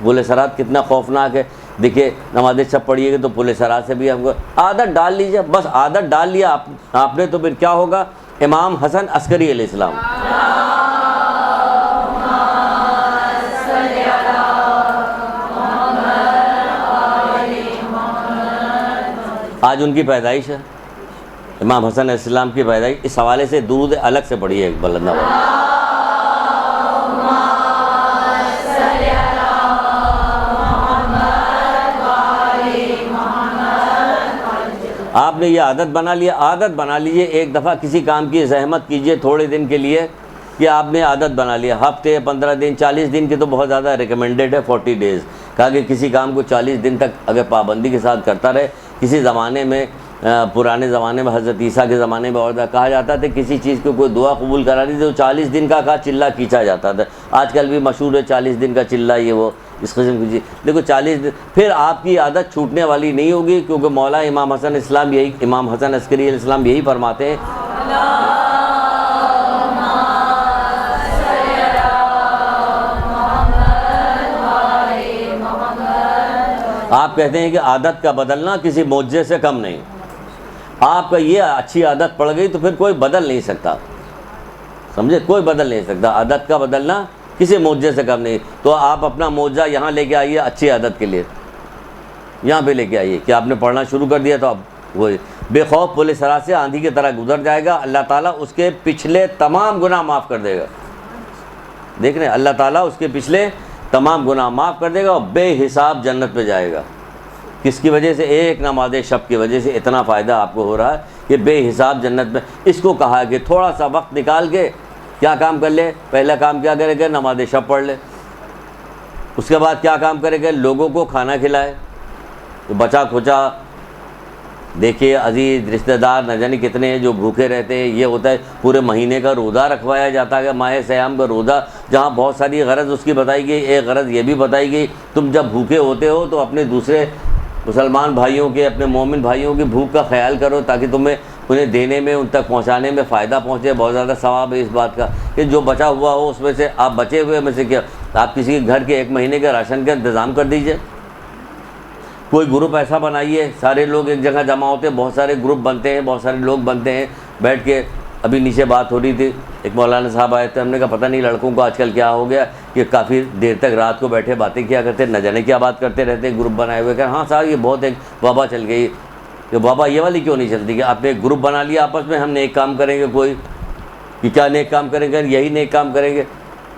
پل صراط کتنا خوفناک ہے. دیکھیے نماز شب پڑھیے گے تو پل صراط سے بھی ہم کو عادت ڈال لیجیے. بس عادت ڈال لیا آپ نے تو پھر کیا ہوگا؟ امام حسن عسکری علیہ السلام آج ان کی پیدائش ہے. امام حسن علیہ السلام کی پیدائش. اس حوالے سے درود الگ سے پڑھیے ایک بلند آواز. آپ نے یہ عادت بنا لیا. عادت بنا لیجیے. ایک دفعہ کسی کام کی زحمت کیجیے تھوڑے دن کے لیے کہ آپ نے عادت بنا لیا. ہفتے 15 دن 40 دن کی تو بہت زیادہ ریکمینڈیڈ ہے. 40 ڈیز کہا کہ کسی کام کو 40 دن تک اگر پابندی کے ساتھ کرتا رہے. کسی زمانے میں پرانے زمانے میں حضرت عیسیٰ کے زمانے میں اور کہا جاتا تھا کسی چیز کو کوئی دعا قبول کرانی تھی تو 40 دن کا چلہ کھینچا جاتا تھا. آج کل بھی مشہور ہے 40 دن کا چلہ یہ وہ اس قسم کی چیز. دیکھو 40 دن پھر آپ کی عادت چھوٹنے والی نہیں ہوگی کیونکہ مولا امام حسن اسلام یہی امام حسن عسکری علیہ السلام یہی فرماتے ہیں آپ کہتے ہیں کہ عادت کا بدلنا کسی معجزے سے کم نہیں. آپ کا یہ اچھی عادت پڑ گئی تو پھر کوئی بدل نہیں سکتا, سمجھے, کوئی بدل نہیں سکتا. عادت کا بدلنا کسی معجزے سے کم نہیں. تو آپ اپنا معجزہ یہاں لے کے آئیے اچھی عادت کے لیے, یہاں پہ لے کے آئیے کہ آپ نے پڑھنا شروع کر دیا تو اب وہ بے خوف پل صراط سے آندھی کی طرح گزر جائے گا. اللہ تعالیٰ اس کے پچھلے تمام گناہ معاف کر دے گا. دیکھ رہے ہیں, اللہ تعالیٰ اس کے پچھلے تمام گناہ معاف کر دے گا اور بے حساب جنت پہ جائے گا. کس کی وجہ سے؟ ایک نماز شب کی وجہ سے اتنا فائدہ آپ کو ہو رہا ہے کہ بے حساب جنت میں. اس کو کہا کہ تھوڑا سا وقت نکال کے کیا کام کر لے. پہلا کام کیا کرے گا؟ نماز شب پڑھ لے. اس کے بعد کیا کام کرے گا؟ لوگوں کو کھانا کھلائے. تو بچا کھچا دیکھیے عزیز رشتہ دار نہ جانے کتنے ہیں جو بھوکے رہتے ہیں. یہ ہوتا ہے پورے مہینے کا روزہ رکھوایا جاتا ہے, ماہ سیام کا روزہ, جہاں بہت ساری غرض اس کی بتائی گئی. ایک غرض یہ بھی بتائی گئی تم جب بھوکے ہوتے ہو تو اپنے دوسرے مسلمان بھائیوں کے, اپنے مومن بھائیوں کی بھوک کا خیال کرو تاکہ تمہیں انہیں دینے میں, ان تک پہنچانے میں فائدہ پہنچے. بہت زیادہ ثواب ہے اس بات کا کہ جو بچا ہوا ہو اس میں سے آپ بچے ہوئے میں سے کیا آپ کسی گھر کے ایک مہینے کے راشن کا انتظام کر دیجئے. کوئی گروپ ایسا بنائیے, سارے لوگ ایک جگہ جمع ہوتے ہیں, بہت سارے گروپ بنتے ہیں, بہت سارے لوگ بنتے ہیں بیٹھ کے. ابھی نیچے بات ہو رہی تھی, ایک مولانا صاحب آئے تھے, ہم نے کہا پتہ نہیں لڑکوں کو آج کل کیا ہو گیا کہ کافی دیر تک رات کو بیٹھے باتیں کیا کرتے, نہ جانے کیا بات کرتے رہتے, گروپ بنائے ہوئے. کہ ہاں صاحب یہ بہت ایک وبا چل گئی. کہ وبا یہ والی کیوں نہیں چلتی کہ آپ نے ایک گروپ بنا لیا آپس میں, ہم نیک کام کریں گے. کوئی کہ کیا نیک کام کریں گے؟ یہی نیک کام کریں گے.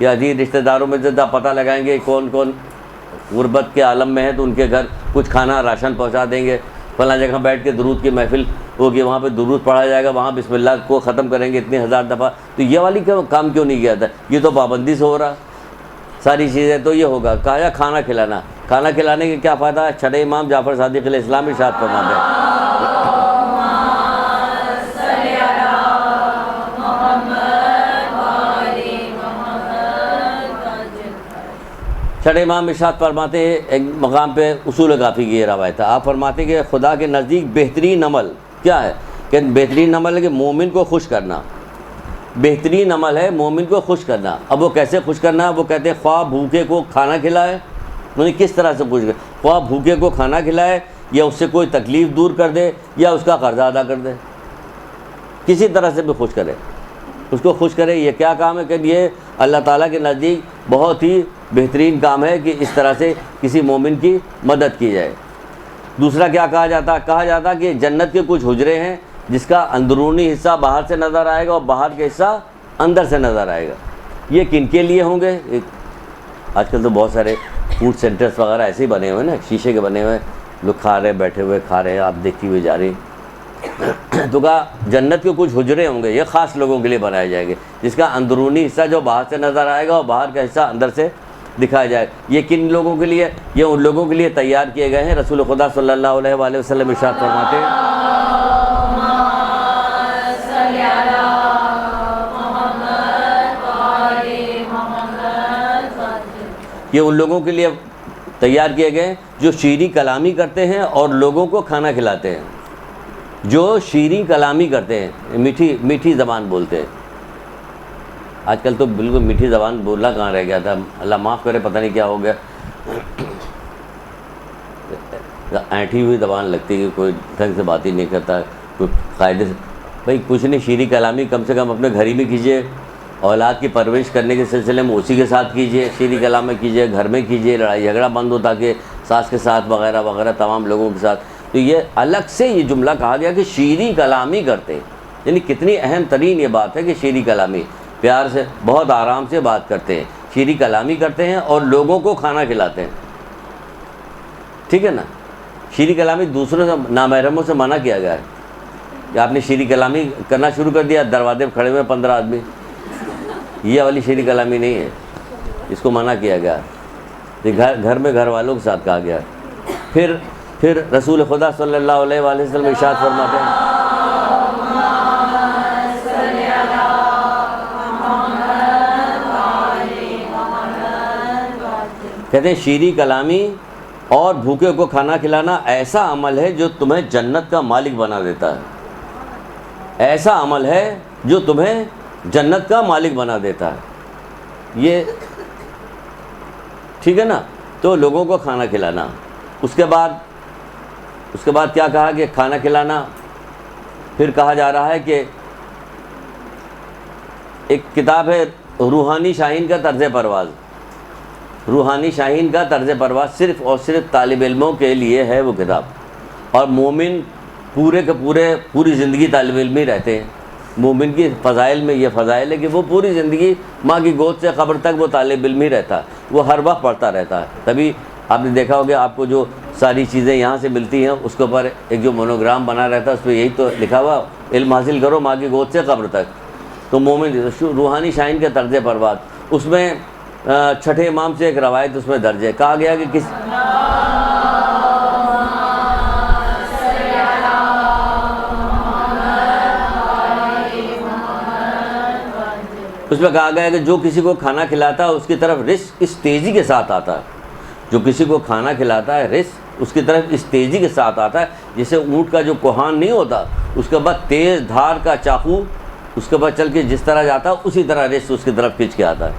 یا عزیز رشتہ داروں میں سے پتہ لگائیں گے کون کون غربت کے عالم میں ہے تو ان کے گھر کچھ کھانا راشن پہنچا دیں گے. فلاں جگہ بیٹھ کے درود کی محفل ہوگی, وہاں پہ درود پڑھا جائے گا, وہاں بسم اللہ کو ختم کریں گے اتنی ہزار دفعہ. تو یہ والی کام کیوں نہیں کیا تھا؟ یہ تو پابندی سے ہو رہا ساری چیزیں. تو یہ ہوگا کہا یا کھانا کھلانا. کھانا کھلانے کے کیا فائدہ ہے؟ چھٹے امام جعفر صادق علیہ السلام ارشاد فرماتے ہیں چھٹے امام ارشاد فرماتے ہیں ایک مقام پہ اصول کافی کی یہ روایت ہے. آپ فرماتے ہیں کہ خدا کے نزدیک بہترین عمل کیا ہے؟ کہ بہترین عمل ہے کہ مومن کو خوش کرنا. بہترین عمل ہے مومن کو خوش کرنا. اب وہ کیسے خوش کرنا ہے؟ وہ کہتے ہیں خواہ بھوکے کو کھانا کھلائے. انہیں کس طرح سے خوش کرے؟ خواہ بھوکے کو کھانا کھلائے, یا اس سے کوئی تکلیف دور کر دے, یا اس کا قرضہ ادا کر دے. کسی طرح سے بھی خوش کرے, اس کو خوش کرے. یہ کیا کام ہے کہ یہ اللہ تعالیٰ کے نزدیک بہت ہی بہترین کام ہے کہ اس طرح سے کسی مومن کی مدد کی جائے. دوسرا کیا کہا جاتا ہے؟ کہا جاتا ہے کہ جنت کے کچھ حجرے ہیں جس کا اندرونی حصہ باہر سے نظر آئے گا اور باہر کا حصہ اندر سے نظر آئے گا. یہ کن کے لیے ہوں گے؟ آج کل تو بہت سارے فوڈ سینٹرز وغیرہ ایسے ہی بنے ہوئے نا, شیشے کے بنے ہوئے, لوگ کھا رہے بیٹھے ہوئے کھا رہے ہیں, آپ دیکھتی ہوئے جا رہی. تو کہا جنت کے کچھ حجرے ہوں گے, یہ خاص لوگوں کے لیے بنائے جائیں گے جس کا اندرونی حصہ جو باہر سے نظر آئے گا اور باہر کا حصہ اندر سے دکھایا جائے. یہ کن لوگوں کے لیے؟ یہ ان لوگوں کے لیے تیار کیے گئے ہیں. رسول خدا صلی اللہ علیہ وآلہ وسلم ارشاد فرماتے ہیں یہ ان لوگوں کے لیے تیار کیے گئے جو شیریں کلامی کرتے ہیں اور لوگوں کو کھانا کھلاتے ہیں. جو شیریں کلامی کرتے ہیں, میٹھی زبان بولتے ہیں. آج کل تو بالکل میٹھی زبان بولنا کہاں رہ گیا تھا, اللہ معاف کرے, پتہ نہیں کیا ہو گیا. اینٹھی ہوئی زبان لگتی ہے, کوئی ڈھنگ سے بات ہی نہیں کرتا, کوئی قاعدے سے. بھائی کچھ نہیں, شیریں کلامی کم سے کم اپنے گھر ہی میں کیجیے. اولاد کی پرورش کرنے کے سلسلے میں اسی کے ساتھ کیجیے, شیریں کلام میں کیجیے, گھر میں کیجیے. لڑائی جھگڑا بند ہو تاکہ ساس کے ساتھ وغیرہ وغیرہ تمام لوگوں کے ساتھ. تو یہ الگ سے یہ جملہ کہا گیا کہ شیریں کلامی کرتے ہیں. یعنی کتنی اہم ترین یہ بات ہے کہ شیریں کلامی, پیار سے بہت آرام سے بات کرتے ہیں, شیریں کلامی کرتے ہیں اور لوگوں کو کھانا کھلاتے ہیں. ٹھیک ہے نا. شیریں کلامی دوسروں سے, نامحرموں سے منع کیا گیا ہے کہ آپ نے شیریں کلامی کرنا شروع کر دیا, دروازے پہ کھڑے ہوئے 15 آدمی. یہ والی شیریں کلامی نہیں ہے, اس کو منع کیا گیا. گھر میں گھر والوں کے ساتھ کہا گیا. پھر رسول خدا صلی اللہ علیہ وآلہ وسلم ارشاد فرماتے ہیں کہتے ہیں شیریں کلامی اور بھوکے کو کھانا کھلانا ایسا عمل ہے جو تمہیں جنت کا مالک بنا دیتا ہے. ایسا عمل ہے جو تمہیں جنت کا مالک بنا دیتا ہے. یہ ٹھیک ہے نا. تو لوگوں کو کھانا کھلانا, اس کے بعد کیا کہا کہ کھانا کھلانا. پھر کہا جا رہا ہے کہ ایک کتاب ہے روحانی شاہین کا طرز پرواز. روحانی شاہین کا طرز پرواز صرف اور صرف طالب علموں کے لیے ہے وہ کتاب. اور مومن پورے کے پوری زندگی طالب علم ہی رہتے ہیں. مومن کی فضائل میں یہ فضائل ہے کہ وہ پوری زندگی ماں کی گود سے قبر تک وہ طالب علم ہی رہتا ہے. وہ ہر وقت پڑھتا رہتا ہے. تبھی آپ نے دیکھا ہوگا آپ کو جو ساری چیزیں یہاں سے ملتی ہیں اس کے اوپر ایک جو مونوگرام بنا رہتا ہے اس پہ یہی تو لکھا ہوا علم حاصل کرو ماں کی گود سے قبر تک. تو مومن روحانی شاہین کے طرز پرواز اس میں چھٹے امام سے ایک روایت اس میں درج ہے. کہا گیا کہ اس میں کہا گیا ہے کہ جو کسی کو کھانا کھلاتا ہے اس کی طرف رزق اس تیزی کے ساتھ آتا ہے. جو کسی کو کھانا کھلاتا ہے رزق اس کی طرف اس تیزی کے ساتھ آتا ہے جیسے اونٹ کا جو کوہان نہیں ہوتا اس کے بعد تیز دھار کا چاقو اس کے بعد چل کے جس طرح جاتا ہے اسی طرح رزق اس کی طرف کھینچ کے آتا ہے.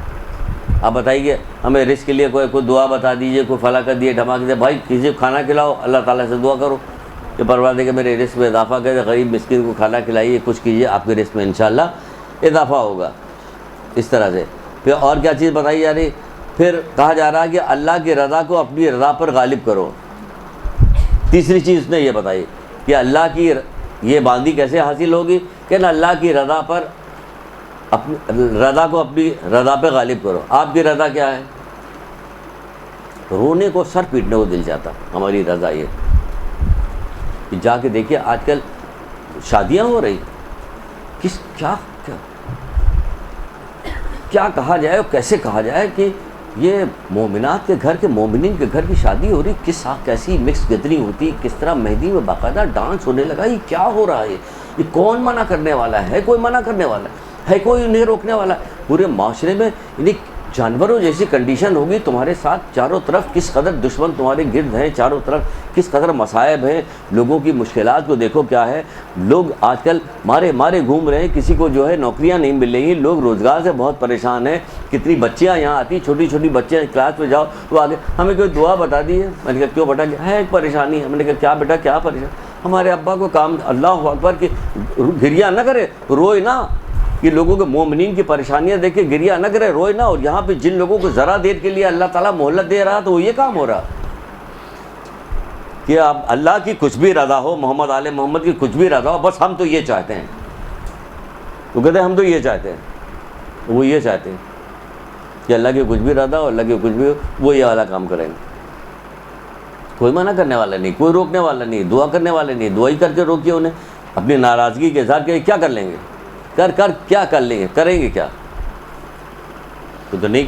آپ بتائیے ہمیں رزق کے لیے کوئی دعا بتا دیجئے, کوئی فلاں کر دیے ڈھماکے سے, بھائی کسی کو کھانا کھلاؤ, اللہ تعالیٰ سے دعا کرو کہ پروردگار کہ میرے رزق میں اضافہ کرے, غریب مسکین کو کھانا کھلائیے, کچھ کیجیے, آپ کے رزق میں انشاءاللہ اضافہ ہوگا. اس طرح سے پھر اور کیا چیز بتائی جا رہی, پھر کہا جا رہا ہے کہ اللہ کی رضا کو اپنی رضا پر غالب کرو. تیسری چیز اس نے یہ بتائی کہ اللہ کی یہ باندھی کیسے حاصل ہوگی کہ نا اللہ کی رضا پر رضا کو اپنی رضا پہ غالب کرو. آپ کی رضا کیا ہے؟ رونے کو سر پیٹنے کو دل جاتا. ہماری رضا یہ کہ جا کے دیکھیے آج کل شادیاں ہو رہی, کیا کہا جائے اور کیسے کہا جائے کہ یہ مومنات کے گھر کے مومنین کے گھر کی شادی ہو رہی, کیسی مکس گیدرنگ ہوتی, کس طرح مہندی میں باقاعدہ ڈانس ہونے لگا. یہ کیا ہو رہا ہے؟ یہ کون منع کرنے والا ہے؟ کوئی منع کرنے والا ہے؟ کوئی نہیں روکنے والا. پورے معاشرے میں یعنی جانوروں جیسی کنڈیشن ہوگی تمہارے ساتھ. چاروں طرف کس قدر دشمن تمہارے گرد ہیں, چاروں طرف کس قدر مصائب ہیں. لوگوں کی مشکلات کو دیکھو کیا ہے. لوگ آج کل مارے گھوم رہے ہیں, کسی کو جو ہے نوکریاں نہیں مل رہی, لوگ روزگار سے بہت پریشان ہیں. کتنی بچیاں یہاں آتی, چھوٹی بچیاں کلاس میں جاؤ تو آگے ہمیں کوئی دعا بتا دی ہے. میں نے کہا کیوں بیٹا ہے ایک پریشانی ہے. میں نے کہا کیا بیٹا کیا پریشانی؟ ہمارے ابا کو کام, اللہ اکبر کہ گریا نہ کرے, روئے نہ. یہ لوگوں کے مومنین کی پریشانیاں دیکھ کے گریا نہ کرے, روئے نہ. اور یہاں پہ جن لوگوں کو ذرا دیر کے لیے اللہ تعالیٰ مہلت دے رہا تو وہ یہ کام ہو رہا کہ اب اللہ کی کچھ بھی رضا ہو, محمد آل محمد کی کچھ بھی رضا ہو, بس ہم تو یہ چاہتے ہیں. تو کہتے ہیں ہم تو یہ چاہتے ہیں. تو وہ یہ چاہتے ہیں کہ اللہ کی کچھ بھی رضا ہو, اللہ کی کچھ بھی ہو, وہ یہ والا کام کریں گے. کوئی منع کرنے والا نہیں, کوئی روکنے والا نہیں, دعا کرنے والے نہیں. دعائی کر کے روکیے انہیں. اپنی ناراضگی کے اظہار کے کیا کر لیں گے؟ کیا کر لیں گے؟ کریں گے کیا؟ تو نہیں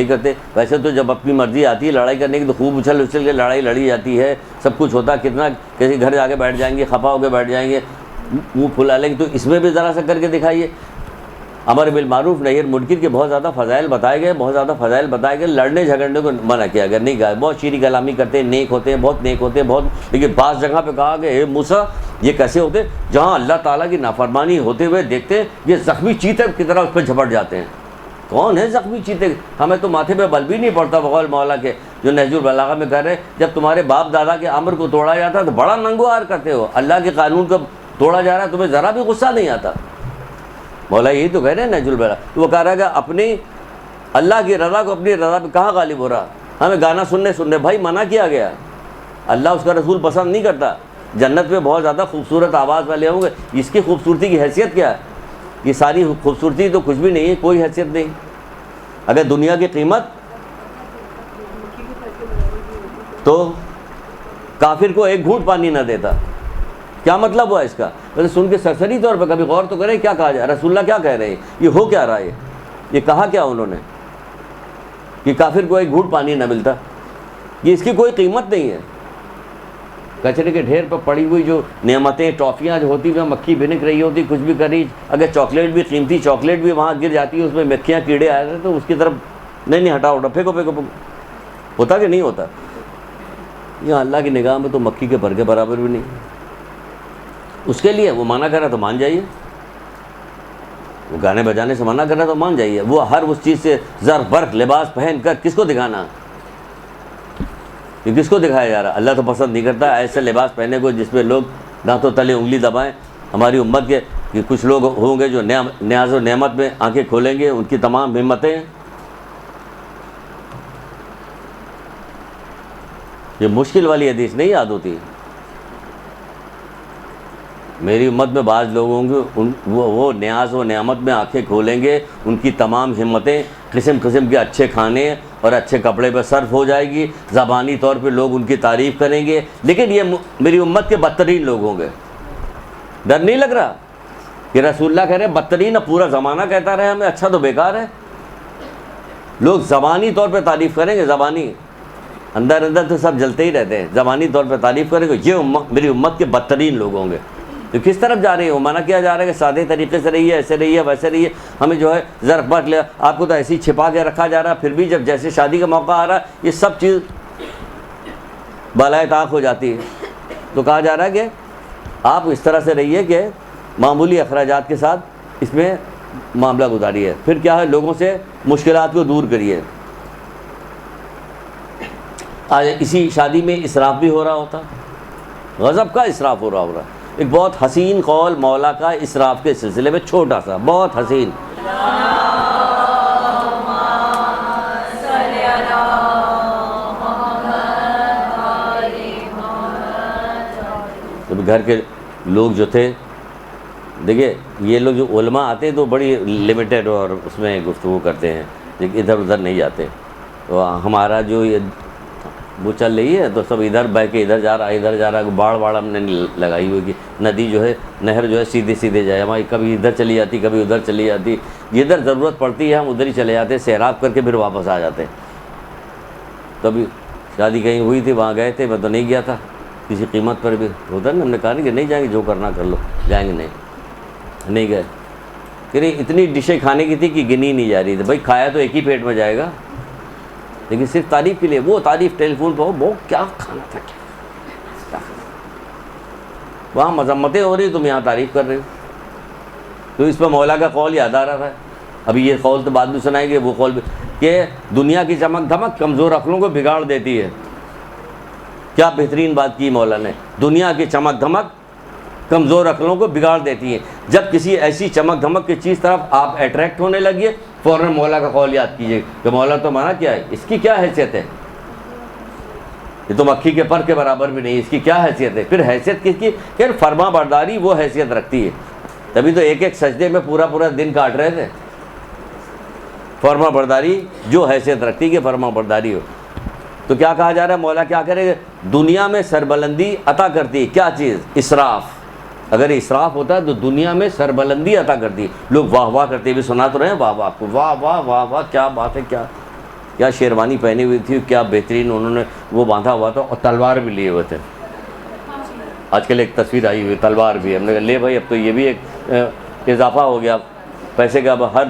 کرتے. ویسے تو جب اپنی مرضی آتی ہے لڑائی کرنے کی تو خوب اچھل کے لڑائی لڑی جاتی ہے, سب کچھ ہوتا. کتنا کسی گھر جا کے بیٹھ جائیں گے, خفا ہو کے بیٹھ جائیں گے, منہ پھلا لیں گے. تو اس میں بھی ذرا سا کر کے دکھائیے. امر بالمعروف نہی عن منکر کے بہت زیادہ فضائل بتائے گئے. لڑنے جھگڑنے کو منع کیا گیا, نہیں کہا. بہت شیریں کلامی کرتے ہیں, نیک ہوتے ہیں, بہت نیک ہوتے ہیں, لیکن بعض جگہ پہ کہا کہ اے موسیٰ یہ کیسے ہوتے جہاں اللہ تعالیٰ کی نافرمانی ہوتے ہوئے دیکھتے ہیں یہ زخمی چیتے کی طرح اس پہ جھپٹ جاتے ہیں. کون ہے زخمی چیتے؟ ہمیں تو ماتھے پہ بل بھی نہیں پڑتا. بقول مولا کے جو نہج البلاغہ میں کہہ رہے جب تمہارے باپ دادا کے امر کو توڑا جاتا ہے تو بڑا ننگوار کرتے ہو. اللہ کے قانون کو توڑا جا رہا ہے تمہیں ذرا بھی غصہ نہیں آتا. مولا یہی تو کہہ رہے ہیں نہج البلاغہ. وہ کہہ رہا ہے کہ اپنی اللہ کی رضا کو اپنی رضا پہ کہاں غالب ہو رہا. ہمیں گانا سننے بھائی منع کیا گیا. اللہ اس کا رسول پسند نہیں کرتا. جنت میں بہت زیادہ خوبصورت آواز والے ہوں گے. اس کی خوبصورتی کی حیثیت کیا ہے؟ یہ ساری خوبصورتی تو کچھ بھی نہیں ہے, کوئی حیثیت نہیں. اگر دنیا کی قیمت تو کافر کو ایک گھونٹ پانی نہ دیتا. کیا مطلب ہوا اس کا؟ ویسے سن کے سرسری طور پہ کبھی غور تو کریں کیا کہا جائے. رسول اللہ کیا کہہ رہے ہیں؟ یہ ہو کیا رہا ہے؟ یہ کہا کیا انہوں نے کہ کافر کو ایک گھونٹ پانی نہ ملتا؟ یہ اس کی کوئی قیمت نہیں ہے. کچرے کے ڈھیر پر پڑی ہوئی جو نعمتیں, ٹافیاں جو ہوتی ہیں, مکھی بھنک رہی ہوتی, کچھ بھی کر رہی, اگر چاکلیٹ بھی, قیمتی چاکلیٹ بھی وہاں گر جاتی ہے, اس میں مکھیاں کیڑے آ رہے تو اس کی طرف نہیں ہٹاؤ, پھینکو. ہوتا کہ نہیں ہوتا؟ یہاں اللہ کی نگاہ میں تو مکھی کے پر کے برابر بھی نہیں. اس کے لیے وہ منع کر رہا تو مان جائیے. وہ گانے بجانے سے منع کر رہا تو مان جائیے. وہ ہر اس چیز سے زر برق لباس پہن کر کس کو دکھانا؟ یہ کس کو دکھایا جا رہا ہے؟ اللہ تو پسند نہیں کرتا ایسے لباس پہنے کو جس پہ لوگ دانتوں تلے انگلی دبائیں. ہماری امت کے کہ کچھ لوگ ہوں گے جو نیاز و نعمت میں آنکھیں کھولیں گے, ان کی تمام ہمتیں. یہ مشکل والی حدیث نہیں یاد ہوتی. میری امت میں بعض لوگ ہوں گے وہ نیاز و نعمت میں آنکھیں کھولیں گے, ان کی تمام ہمتیں قسم قسم کے اچھے کھانے اور اچھے کپڑے پہ صرف ہو جائے گی, زبانی طور پہ لوگ ان کی تعریف کریں گے, لیکن یہ میری امت کے بدترین لوگ ہوں گے. ڈر نہیں لگ رہا کہ رسول اللہ کہہ رہے ہیں بدترین؟ اب پورا زمانہ کہتا رہے ہمیں اچھا تو بیکار ہے. لوگ زبانی طور پہ تعریف کریں گے, زبانی, اندر اندر تو سب جلتے ہی رہتے ہیں, زبانی طور پہ تعریف کریں گے. یہ میری امت کے بدترین لوگ ہوں گے. تو کس طرف جا رہی ہے؟ منع کیا جا رہا ہے کہ سادے طریقے سے رہیے, ایسے رہیے, ویسے رہیے. ہمیں جو ہے ظرف بٹ لیا, آپ کو تو ایسے ہی چھپا کے رکھا جا رہا. پھر بھی جب جیسے شادی کا موقع آ رہا ہے یہ سب چیز بالائے طاق ہو جاتی ہے. تو کہا جا رہا ہے کہ آپ اس طرح سے رہیے کہ معمولی اخراجات کے ساتھ اس میں معاملہ گزاریے. پھر کیا ہے, لوگوں سے مشکلات کو دور کریے. آج اسی شادی میں اسراف بھی ہو رہا ہوتا, غضب کا اسراف ہو رہا. ایک بہت حسین قول مولا کا اسراف کے سلسلے میں, چھوٹا سا بہت حسین. گھر کے لوگ جو تھے, دیکھیے یہ لوگ جو علماء آتے ہیں تو بڑی لمیٹڈ اور اس میں گفتگو کرتے ہیں, لیکن ادھر ادھر نہیں جاتے. تو ہمارا جو یہ وہ چل رہی ہے تو سب ادھر بہ کے ادھر جا رہا ہے, ادھر جا رہا ہے. باڑ ہم نے لگائی ہوئی کہ ندی جو ہے, نہر جو ہے سیدھے سیدھے جائے. ہماری کبھی ادھر چلی جاتی, کبھی ادھر چلی جاتی. جدھر ضرورت پڑتی ہے ہم ادھر ہی چلے جاتے ہیں, سیراب کر کے پھر واپس آ جاتے ہیں. کبھی شادی کہیں ہوئی تھی, وہاں گئے تھے, میں تو نہیں گیا تھا کسی قیمت پر بھی. ادھر ہم نے کہا نہیں کہ نہیں جائیں گے, جو کرنا کر لو, جائیں گے نہیں گئے. کہ اتنی ڈشیں کھانے کی تھی کہ گنی نہیں جا رہی تھی. بھائی کھایا تو ایک ہی پیٹ میں جائے گا, لیکن صرف تعریف کے لیے. وہ تعریف ٹیلی فون پہ ہو, وہ کیا کھانا تھا, کیا وہاں مذمتیں ہو رہی, تم یہاں تعریف کر رہے ہو. تو اس پہ مولا کا قول یاد آ رہا تھا. ابھی یہ قول تو بعد میں سنائیں گے, وہ قول بھی کہ دنیا کی چمک دھمک کمزور عقلوں کو بگاڑ دیتی ہے. کیا بہترین بات کی مولا نے, دنیا کی چمک دھمک کمزور عقلوں کو بگاڑ دیتی ہیں. جب کسی ایسی چمک دھمک کی چیز طرف آپ اٹریکٹ ہونے لگیے, فوراً مولا کا قول یاد کیجیے کہ مولا تو مانا کیا ہے, اس کی کیا حیثیت ہے, یہ تو مکھی کے پر کے برابر بھی نہیں, اس کی کیا حیثیت ہے. پھر حیثیت کس کی, کہ فرما برداری وہ حیثیت رکھتی ہے. تبھی تو ایک ایک سجدے میں پورا پورا دن کاٹ رہے تھے. فرما برداری جو حیثیت رکھتی ہے کہ فرما برداری ہو. تو کیا کہا جا رہا ہے, مولا کیا کرے, دنیا میں سربلندی عطا کرتی ہے. کیا چیز؟ اسراف. اگر اسراف ہوتا ہے تو دنیا میں سربلندی عطا کرتی ہے. لوگ واہ واہ کرتے بھی سنا تو رہے ہیں, واہ واہ کو, واہ واہ واہ واہ, کیا بات ہے, کیا شیروانی پہنی ہوئی تھی, کیا بہترین انہوں نے وہ باندھا ہوا تھا, اور تلوار بھی لیے ہوئے تھے. آج کل ایک تصویر آئی ہوئی تلوار بھی. ہم نے کہا لے بھائی, اب تو یہ بھی ایک اضافہ ہو گیا پیسے کا. اب ہر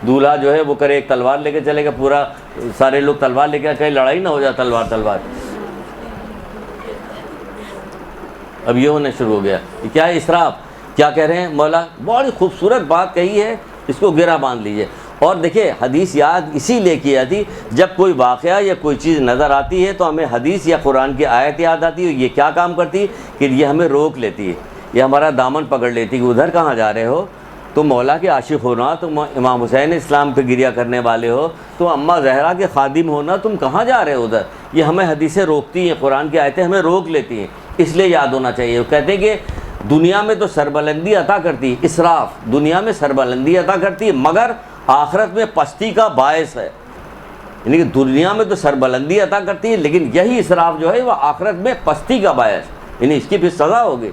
دولہا جو ہے وہ کرے ایک تلوار لے کے چلے گا, پورا سارے لوگ تلوار لے کے, کہیں لڑائی نہ ہو جائے تلوار. اب یہ ہونا شروع ہو گیا. کیا ہے اسراف. کیا کہہ رہے ہیں مولا, بڑی خوبصورت بات کہی ہے, اس کو گرا باندھ لیجئے. اور دیکھیں حدیث یاد اسی لیے کی جاتی, جب کوئی واقعہ یا کوئی چیز نظر آتی ہے تو ہمیں حدیث یا قرآن کی آیت یاد آتی ہے. یہ کیا کام کرتی ہے کہ یہ ہمیں روک لیتی ہے, یہ ہمارا دامن پکڑ لیتی ہے کہ ادھر کہاں جا رہے ہو, تم مولا کے عاشق ہونا, تم امام حسین اسلام پہ گریا کرنے والے ہو, تم اماں زہرا کے خادم ہونا, تم کہاں جا رہے ہو ادھر. یہ ہمیں حدیثیں روکتی ہیں, قرآن کی آیتیں ہمیں روک لیتی ہیں, اس لیے یاد ہونا چاہیے. وہ کہتے ہیں کہ دنیا میں تو سربلندی عطا کرتی ہے, اسراف دنیا میں سربلندی عطا کرتی ہے, مگر آخرت میں پستی کا باعث ہے. یعنی کہ دنیا میں تو سربلندی عطا کرتی ہے, لیکن یہی اسراف جو ہے وہ آخرت میں پستی کا باعث, یعنی اس کی پھر سزا ہوگی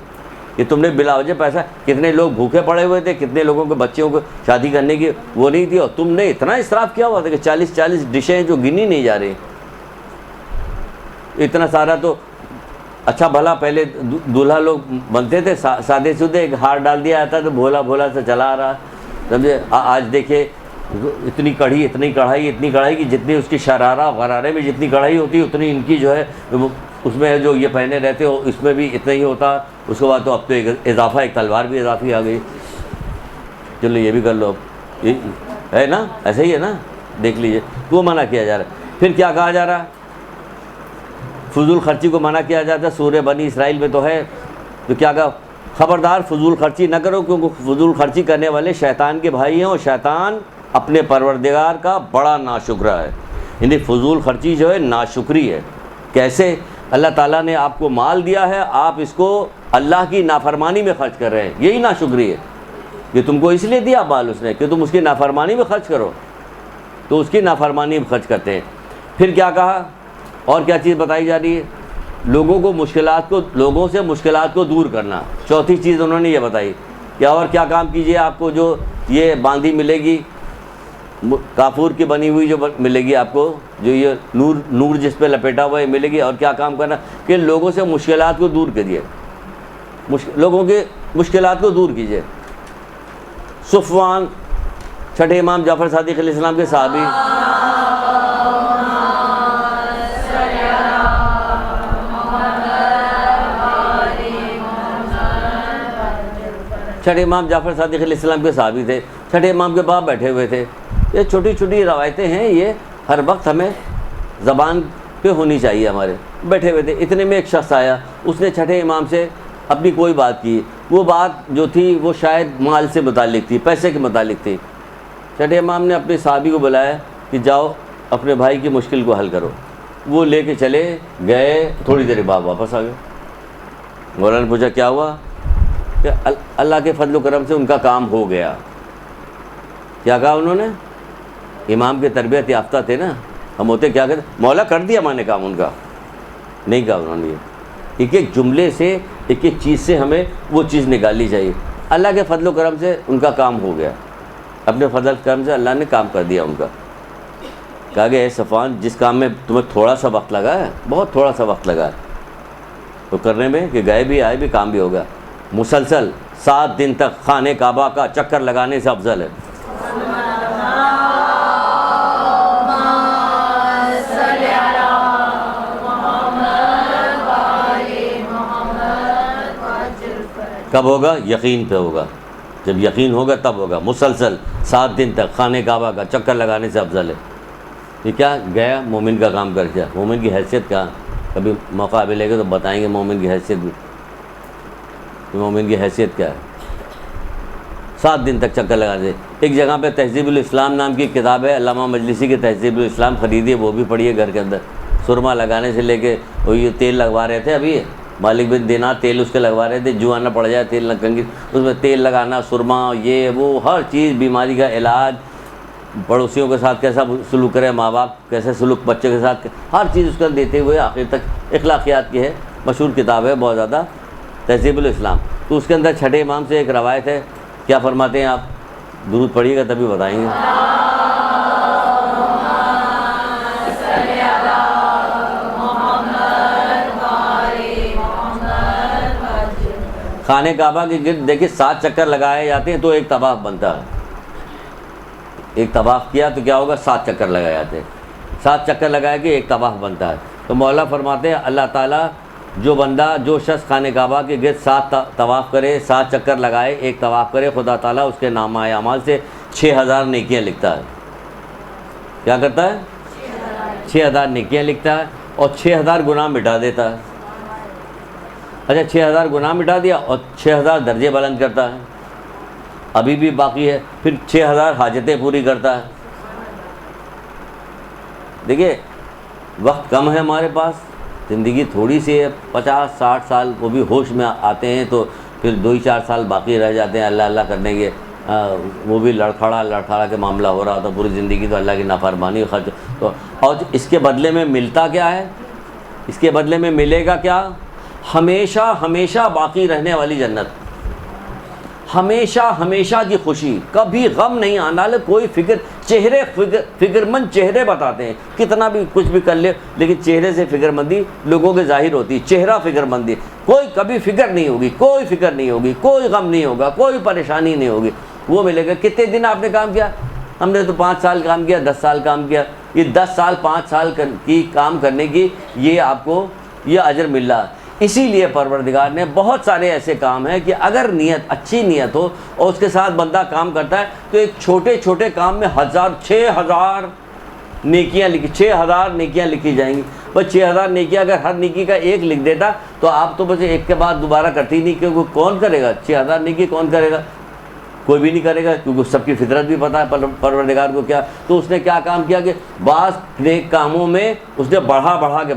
کہ تم نے بلا وجہ پیسہ. کتنے لوگ بھوکے پڑے ہوئے تھے, کتنے لوگوں کے بچوں کو شادی کرنے کی وہ نہیں تھی, اور تم نے اتنا اسراف کیا ہوا تھا کہ 40 ڈشیں جو گنی نہیں جا رہی. اتنا سارا تو اچھا بھلا پہلے دولہا لوگ بنتے تھے سادے سودے, ایک ہار ڈال دیا جاتا تو بھولا بھولا سے چلا آ رہا, سمجھے. آج دیکھیں اتنی کڑھائی کہ جتنی اس کی شرارہ غرارے میں جتنی کڑھائی ہوتی ہے, اتنی ان کی جو ہے اس میں جو یہ پہنے رہتے ہو اس میں بھی اتنا ہی ہوتا. اس کے بعد تو اب تو ایک اضافہ, ایک تلوار بھی اضافی آ گئی. چلو یہ بھی کر لو, اب ہے نا, ایسا ہی ہے نا, دیکھ لیجئے. وہ منع کیا جا رہا ہے. پھر کیا کہا جا رہا ہے, فضول خرچی کو منع کیا جاتا ہے، سورہ بنی اسرائیل میں تو ہے، تو کیا کہا، خبردار فضول خرچی نہ کرو، کیونکہ فضول خرچی کرنے والے شیطان کے بھائی ہیں، اور شیطان اپنے پروردگار کا بڑا ناشکرا ہے۔ یعنی فضول خرچی جو ہے ناشکری ہے۔ کیسے؟ اللہ تعالیٰ نے آپ کو مال دیا ہے، آپ اس کو اللہ کی نافرمانی میں خرچ کر رہے ہیں، یہی ناشکری ہے کہ تم کو اس لیے دیا مال اس نے کہ تم اس کی نافرمانی میں خرچ کرو، تو اس کی نافرمانی میں خرچ کرتے ہیں۔ پھر کیا کہا، اور کیا چیز بتائی جا رہی ہے، لوگوں سے مشکلات کو دور کرنا۔ چوتھی چیز انہوں نے یہ بتائی کہ اور کیا کام کیجئے، آپ کو جو یہ باندھی ملے گی کافور کی بنی ہوئی جو ملے گی آپ کو، جو یہ نور جس پہ لپیٹا ہوا ہے ملے گی، اور کیا کام کرنا کہ لوگوں سے مشکلات کو دور کریے، لوگوں کے مشکلات کو دور کیجئے۔ صفوان، چھٹے امام جعفر صادق علیہ السلام کے صحابی، چھٹے امام جعفر صادق علیہ السلام کے صحابی تھے، چھٹے امام کے باپ بیٹھے ہوئے تھے۔ یہ چھوٹی چھوٹی روایتیں ہیں، یہ ہر وقت ہمیں زبان پہ ہونی چاہیے ہمارے۔ بیٹھے ہوئے تھے، اتنے میں ایک شخص آیا، اس نے چھٹے امام سے اپنی کوئی بات کی، وہ بات جو تھی وہ شاید مال سے متعلق تھی، پیسے کے متعلق تھی۔ چھٹے امام نے اپنے صحابی کو بلایا کہ جاؤ اپنے بھائی کی مشکل کو حل کرو۔ وہ لے کے چلے گئے، تھوڑی دیر بعد واپس آ گئے۔ مولانا نے پوچھا کیا ہوا، کہ اللہ کے فضل و کرم سے ان کا کام ہو گیا۔ کیا کہا انہوں نے، امام کے تربیت یافتہ تھے نا، ہم ہوتے کیا کہتے، مولا کر دیا میں نے کام ان کا، نہیں کہا انہوں نے۔ یہ ایک ایک جملے سے، ایک ایک چیز سے ہمیں وہ چیز نکالنی چاہیے۔ اللہ کے فضل و کرم سے ان کا کام ہو گیا، اپنے فضل و کرم سے اللہ نے کام کر دیا ان کا۔ کہا کہ اے صفوان، جس کام میں تمہیں تھوڑا سا وقت لگا ہے، بہت تھوڑا سا وقت لگا ہے تو کرنے میں، کہ گئے بھی آئے بھی کام بھی ہوگا، مسلسل 7 دن تک خانہ کعبہ کا چکر لگانے سے افضل ہے۔ کب ہوگا؟ یقین پہ ہوگا، جب یقین ہوگا تب ہوگا۔ مسلسل 7 دن تک خانہ کعبہ کا چکر لگانے سے افضل ہے۔ یہ کیا گیا مومن کا کام کر دیا۔ مومن کی حیثیت کیا، کبھی موقع ملے گا تو بتائیں گے مومن کی حیثیت بھی، مومن کی حیثیت کیا ہے۔ 7 دن تک چکر لگا دے۔ ایک جگہ پہ تہذیب الاسلام نام کی کتاب ہے، علامہ مجلسی کی تہذیب الاسلام، خریدیے، وہ بھی پڑھیے گھر کے اندر۔ سرما لگانے سے لے کے، وہ یہ تیل لگوا رہے تھے ابھی مالک بن دینار، تیل اس کے لگوا رہے تھے، جو نہ پڑ جائے تیل نہ کنگی، اس میں تیل لگانا، سرما، یہ وہ ہر چیز، بیماری کا علاج، پڑوسیوں کے ساتھ کیسا سلوک کرے، ماں باپ کیسے سلوک بچے کے ساتھ، ہر چیز اس کا دیتے ہوئے آخر تک اخلاقیات کی ہے، مشہور کتاب ہے بہت زیادہ، تہذیب الاسلام۔ تو اس کے اندر چھٹے امام سے ایک روایت ہے، کیا فرماتے ہیں آپ، درود پڑھیے گا تبھی بتائیں گے۔ خانہ کعبہ کے گرد دیکھیں 7 چکر لگائے جاتے ہیں تو ایک طواف بنتا ہے۔ ایک طواف کیا تو کیا ہوگا، 7 چکر لگائے جاتے ہیں، 7 چکر لگائے کے ایک طواف بنتا ہے۔ تو مولا فرماتے ہیں اللہ تعالیٰ جو شخص خانہ کعبہ کے گرد 7 طواف کرے، 7 چکر لگائے، ایک طواف کرے، خدا تعالیٰ اس کے نامہ اعمال سے 6000 نیکیاں لکھتا ہے۔ کیا کرتا ہے؟ 6000 نیکیاں لکھتا ہے، اور 6000 گناہ مٹا دیتا ہے۔ اچھا 6000 گناہ مٹا دیا اور 6000 درجے بلند کرتا ہے، ابھی بھی باقی ہے، پھر 6000 حاجتیں پوری کرتا ہے۔ دیکھیے وقت کم ہے ہمارے پاس، زندگی تھوڑی سی ہے، 50-60 سال، وہ بھی ہوش میں آتے ہیں تو پھر 2-4 سال باقی رہ جاتے ہیں اللہ اللہ کرنے کے، وہ بھی لڑکھڑا کے معاملہ ہو رہا تھا، پوری زندگی تو اللہ کی نافرمانی خرچ تو، اور اس کے بدلے میں ملتا کیا ہے، اس کے بدلے میں ملے گا کیا، ہمیشہ ہمیشہ باقی رہنے والی جنت، ہمیشہ ہمیشہ کی خوشی، کبھی غم نہیں آنا، کوئی فکر مند چہرے بتاتے ہیں، کتنا بھی کچھ بھی کر لے لیکن چہرے سے فکر مندی لوگوں کے ظاہر ہوتی، چہرہ فکر مندی، کوئی کبھی فکر نہیں ہوگی، کوئی فکر نہیں ہوگی، کوئی غم نہیں ہوگا، کوئی پریشانی نہیں ہوگی، وہ ملے گا۔ کتنے دن آپ نے کام کیا، ہم نے تو 5 سال کام کیا، 10 سال کام کیا، یہ 10 سال 5 سال کی کام کرنے کی یہ آپ کو یہ اجر مل رہا ہے۔ اسی لیے پروردگار نے بہت سارے ایسے کام ہیں کہ اگر نیت اچھی نیت ہو اور اس کے ساتھ بندہ کام کرتا ہے تو ایک چھوٹے چھوٹے کام میں 6000 نیکیاں لکھی 6000 نیکیاں لکھی جائیں گی۔ بس 6000 نیکیاں اگر ہر نیکی کا ایک لکھ دیتا تو آپ تو بس ایک کے بعد دوبارہ کرتی نہیں، کیونکہ کون کرے گا 6000 نیکی، کون کرے گا؟ کوئی بھی نہیں کرے گا، کیونکہ سب کی فطرت بھی پتہ ہے پروردگار کو کیا۔ تو اس نے کیا کام کیا کہ بعض نیک کاموں میں اس نے بڑھا کے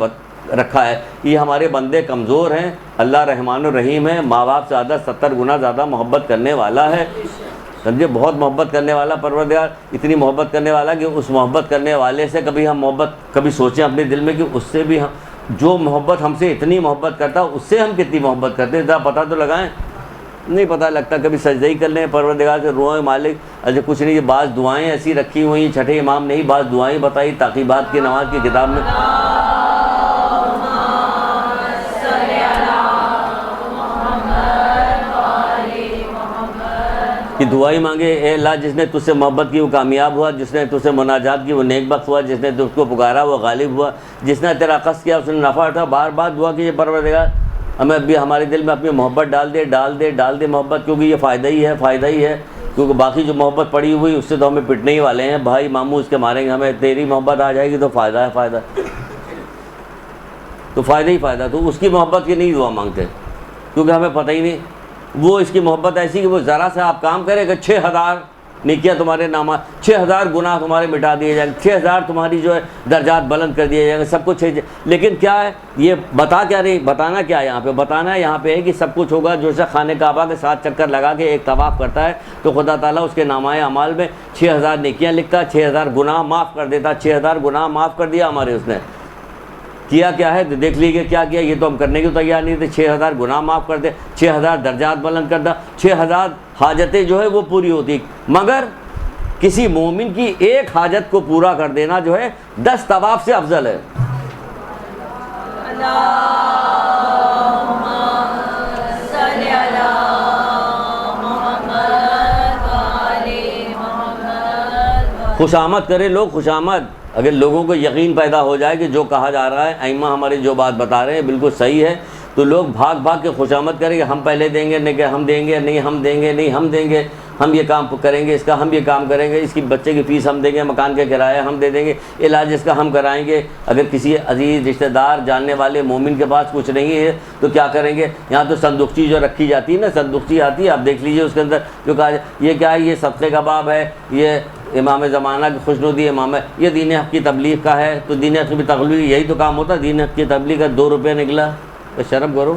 رکھا ہے۔ یہ ہمارے بندے کمزور ہیں، اللہ رحمان الرحیم ہے، ماں باپ سے زیادہ 70 گنا زیادہ محبت کرنے والا ہے، سمجھے، بہت محبت کرنے والا پروردگار، اتنی محبت کرنے والا کہ اس محبت کرنے والے سے کبھی سوچیں اپنے دل میں کہ اس سے بھی ہم، جو محبت ہم سے اتنی محبت کرتا ہے اس سے ہم کتنی محبت کرتے ہیں، ذرا پتہ تو لگائیں۔ نہیں پتہ لگتا، کبھی سجدہ ہی کر لیں پروردگار سے، روئیں مالک، اچھا کچھ نہیں، یہ بعض دعائیں ایسی رکھی ہوئی ہیں، چھٹے امام نے ہی بعض دعائیں بتائی تعقیبات کی نماز کی کتاب میں، کہ دعائی مانگے، اے اللہ جس نے تجھ سے محبت کی وہ کامیاب ہوا، جس نے تجھ سے مناجات کی وہ نیک بخت ہوا، جس نے تجھ کو پکارا وہ غالب ہوا، جس نے تیرا قصد کیا اس نے نفع اٹھا۔ بار بار دعا کیجیے پروردگار ہمیں ابھی ہمارے دل میں اپنی محبت ڈال دے محبت، کیونکہ یہ فائدہ ہی ہے، کیونکہ باقی جو محبت پڑی ہوئی اس سے تو ہمیں پٹنے ہی والے ہیں، بھائی ماموں اس کے ماریں گے ہمیں، تیری محبت آ جائے گی تو فائدہ تو فائدہ ہی فائدہ، تو اس کی محبت کی نہیں دعا مانگتے، کیونکہ ہمیں پتہ ہی نہیں، وہ اس کی محبت ایسی کہ وہ ذرا سے آپ کام کرے کہ 6000 نیکیاں تمہارے نامہ، 6000 گناہ تمہارے مٹا دیے جائیں گے، 6000 تمہاری جو ہے درجات بلند کر دیے جائیں گے، سب کچھ ہے۔ لیکن کیا ہے یہ بتانا کیا ہے یہاں پہ؟ بتانا یہاں پہ ہے کہ سب کچھ ہوگا، جو شخص خانہ کعبہ کے 7 چکر لگا کے ایک طواف کرتا ہے تو خدا تعالیٰ اس کے نامہ اعمال میں 6000 نیکیاں لکھتا، 6000 گناہ معاف کر دیتا، 6000 گناہ معاف کر دیا ہمارے، اس نے کیا ہے دیکھ لیجیے کیا کیا، یہ تو ہم کرنے کی تیار نہیں تھے، 6000 گناہ معاف کر دے، 6000 درجات بلند کر دا، 6000 حاجتیں جو ہے وہ پوری ہوتی، مگر کسی مومن کی ایک حاجت کو پورا کر دینا جو ہے 10 طواف سے افضل ہے۔ خوش آمد کرے لوگ، خوش آمد، اگر لوگوں کو یقین پیدا ہو جائے کہ جو کہا جا رہا ہے ائمہ ہمارے جو بات بتا رہے ہیں بالکل صحیح ہے، تو لوگ بھاگ کے خوش آمد کریں گے، ہم پہلے دیں گے، نہیں کہ ہم دیں گے، نہیں ہم دیں گے، نہیں ہم دیں گے، ہم یہ کام کریں گے، اس کا ہم یہ کام کریں گے، اس کی بچے کی فیس ہم دیں گے، مکان کا کرایہ ہم دے دیں گے، علاج اس کا ہم کرائیں گے۔ اگر کسی عزیز رشتہ دار جاننے والے مومن کے پاس کچھ نہیں ہے تو کیا کریں گے؟ یہاں تو صندوقچی جو رکھی جاتی ہے نا، صندوقچی آتی ہے، آپ دیکھ لیجئے اس کے اندر جو کہا یہ کیا ہے، یہ صدقے کا باب ہے، یہ امام زمانہ کی خوشنودی امام ہے، یہ دین حق کی تبلیغ کا ہے، تو دین حق کی تبلیغ یہی تو کام ہوتا ہے، دین حق کی تبلیغ کا 2 روپے نکلا تو شرم کرو۔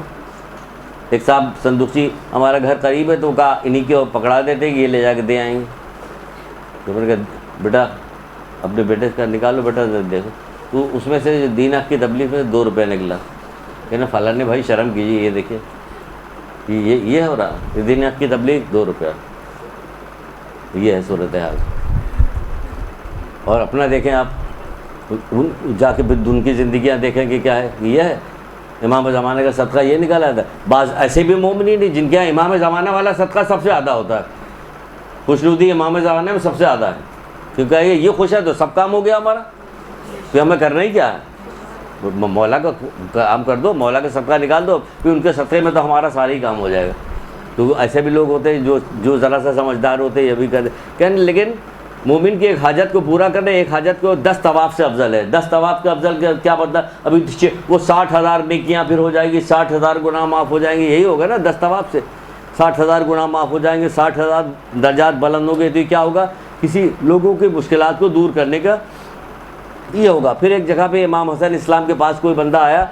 ایک صاحب صندوقچی ہمارا گھر قریب ہے تو کہا انہی کے پکڑا دیتے کہ یہ لے جا کے دے آئیں گے، تو میں نے کہا بیٹا اپنے بیٹے کا نکالو بیٹا دیکھو، تو اس میں سے دین حق کی تبلیغ میں 2 روپے نکلا، کہنا فلاں نے بھائی شرم کیجیے، یہ دیکھیں یہ ہو رہا، یہ دین حق کی تبلیغ 2 روپے، یہ ہے صورتحال۔ اور اپنا دیکھیں آپ جا کے پھر ان کی زندگیاں دیکھیں کہ کیا ہے، یہ ہے امام زمانہ کا صدقہ یہ نکالا جاتا ہے۔ بعض ایسے بھی مومنین جن کے یہاں امام زمانہ والا صدقہ سب سے زیادہ ہوتا ہے، خوشنودی امام زمانہ میں سب سے زیادہ ہے، کیونکہ یہ خوش ہے تو سب کام ہو گیا ہمارا، پھر ہمیں کرنا ہی کیا ہے؟ مولا کا کام کر دو، مولا کا صدقہ نکال دو، پھر ان کے صدقے میں تو ہمارا سارا ہی کام ہو جائے گا۔ تو ایسے بھی لوگ ہوتے ہیں جو ذرا سا سمجھدار ہوتے ہیں، یہ بھی کرتے کہنے، لیکن مومن کی ایک حاجت کو پورا کرنے، ایک حاجت کو 10 طواف سے افضل ہے۔ 10 طواف کا افضل کیا مطلب؟ ابھی وہ 60,000 نیکیاں پھر ہو جائے گی، 60,000 گناہ معاف ہو جائیں گے، یہی ہوگا نا 10 طواف سے 60,000 گناہ معاف ہو جائیں گے، 60,000 درجات بلند ہو گئے، تو کیا ہوگا؟ کسی لوگوں کی مشکلات کو دور کرنے کا یہ ہوگا۔ پھر ایک جگہ پہ امام حسین اسلام کے پاس کوئی بندہ آیا،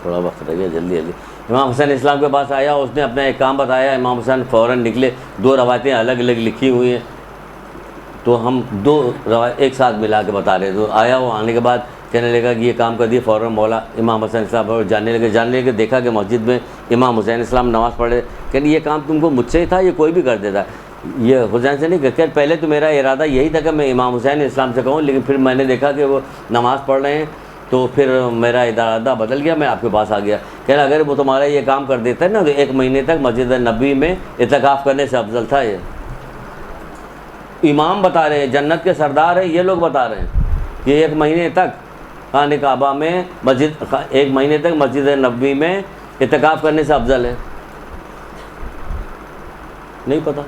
تھوڑا وقت رہ گیا، جلدی امام حسین اسلام کے پاس آیا، اس نے اپنا ایک کام بتایا، امام حسین فوراً نکلے، 2 روایتیں الگ الگ لکھی ہوئی ہیں، تو ہم 2 روایت ایک ساتھ ملا کے بتا رہے، تو آیا وہ آنے کے بعد کہنے لگا کہ یہ کام کر دیے، فوراً مولا امام حسین اسلام اور جاننے لگے، دیکھا کہ مسجد میں امام حسین اسلام نماز پڑھ رہے، کہنے یہ کام تم کو مجھ سے ہی تھا، یہ کوئی بھی کر دیتا، یہ حسین سے نہیں کہ پہلے تو میرا ارادہ یہی تھا کہ میں امام حسین اسلام سے کہوں، لیکن پھر میں نے دیکھا کہ وہ نماز پڑھ رہے ہیں تو پھر میرا ارادہ بدل گیا، میں آپ کے پاس آ گیا۔ کہنا اگر وہ تمہارا یہ کام کر دیتا ہے نا تو 1 مہینے تک مسجد نبی میں اعتکاف کرنے سے افضل تھا۔ یہ امام بتا رہے ہیں، جنت کے سردار ہیں، یہ لوگ بتا رہے ہیں کہ 1 مہینے تک خانہ کعبہ میں مسجد ایک مہینے تک مسجد نبوی میں اعتکاف کرنے سے افضل ہے؟ نہیں پتہ.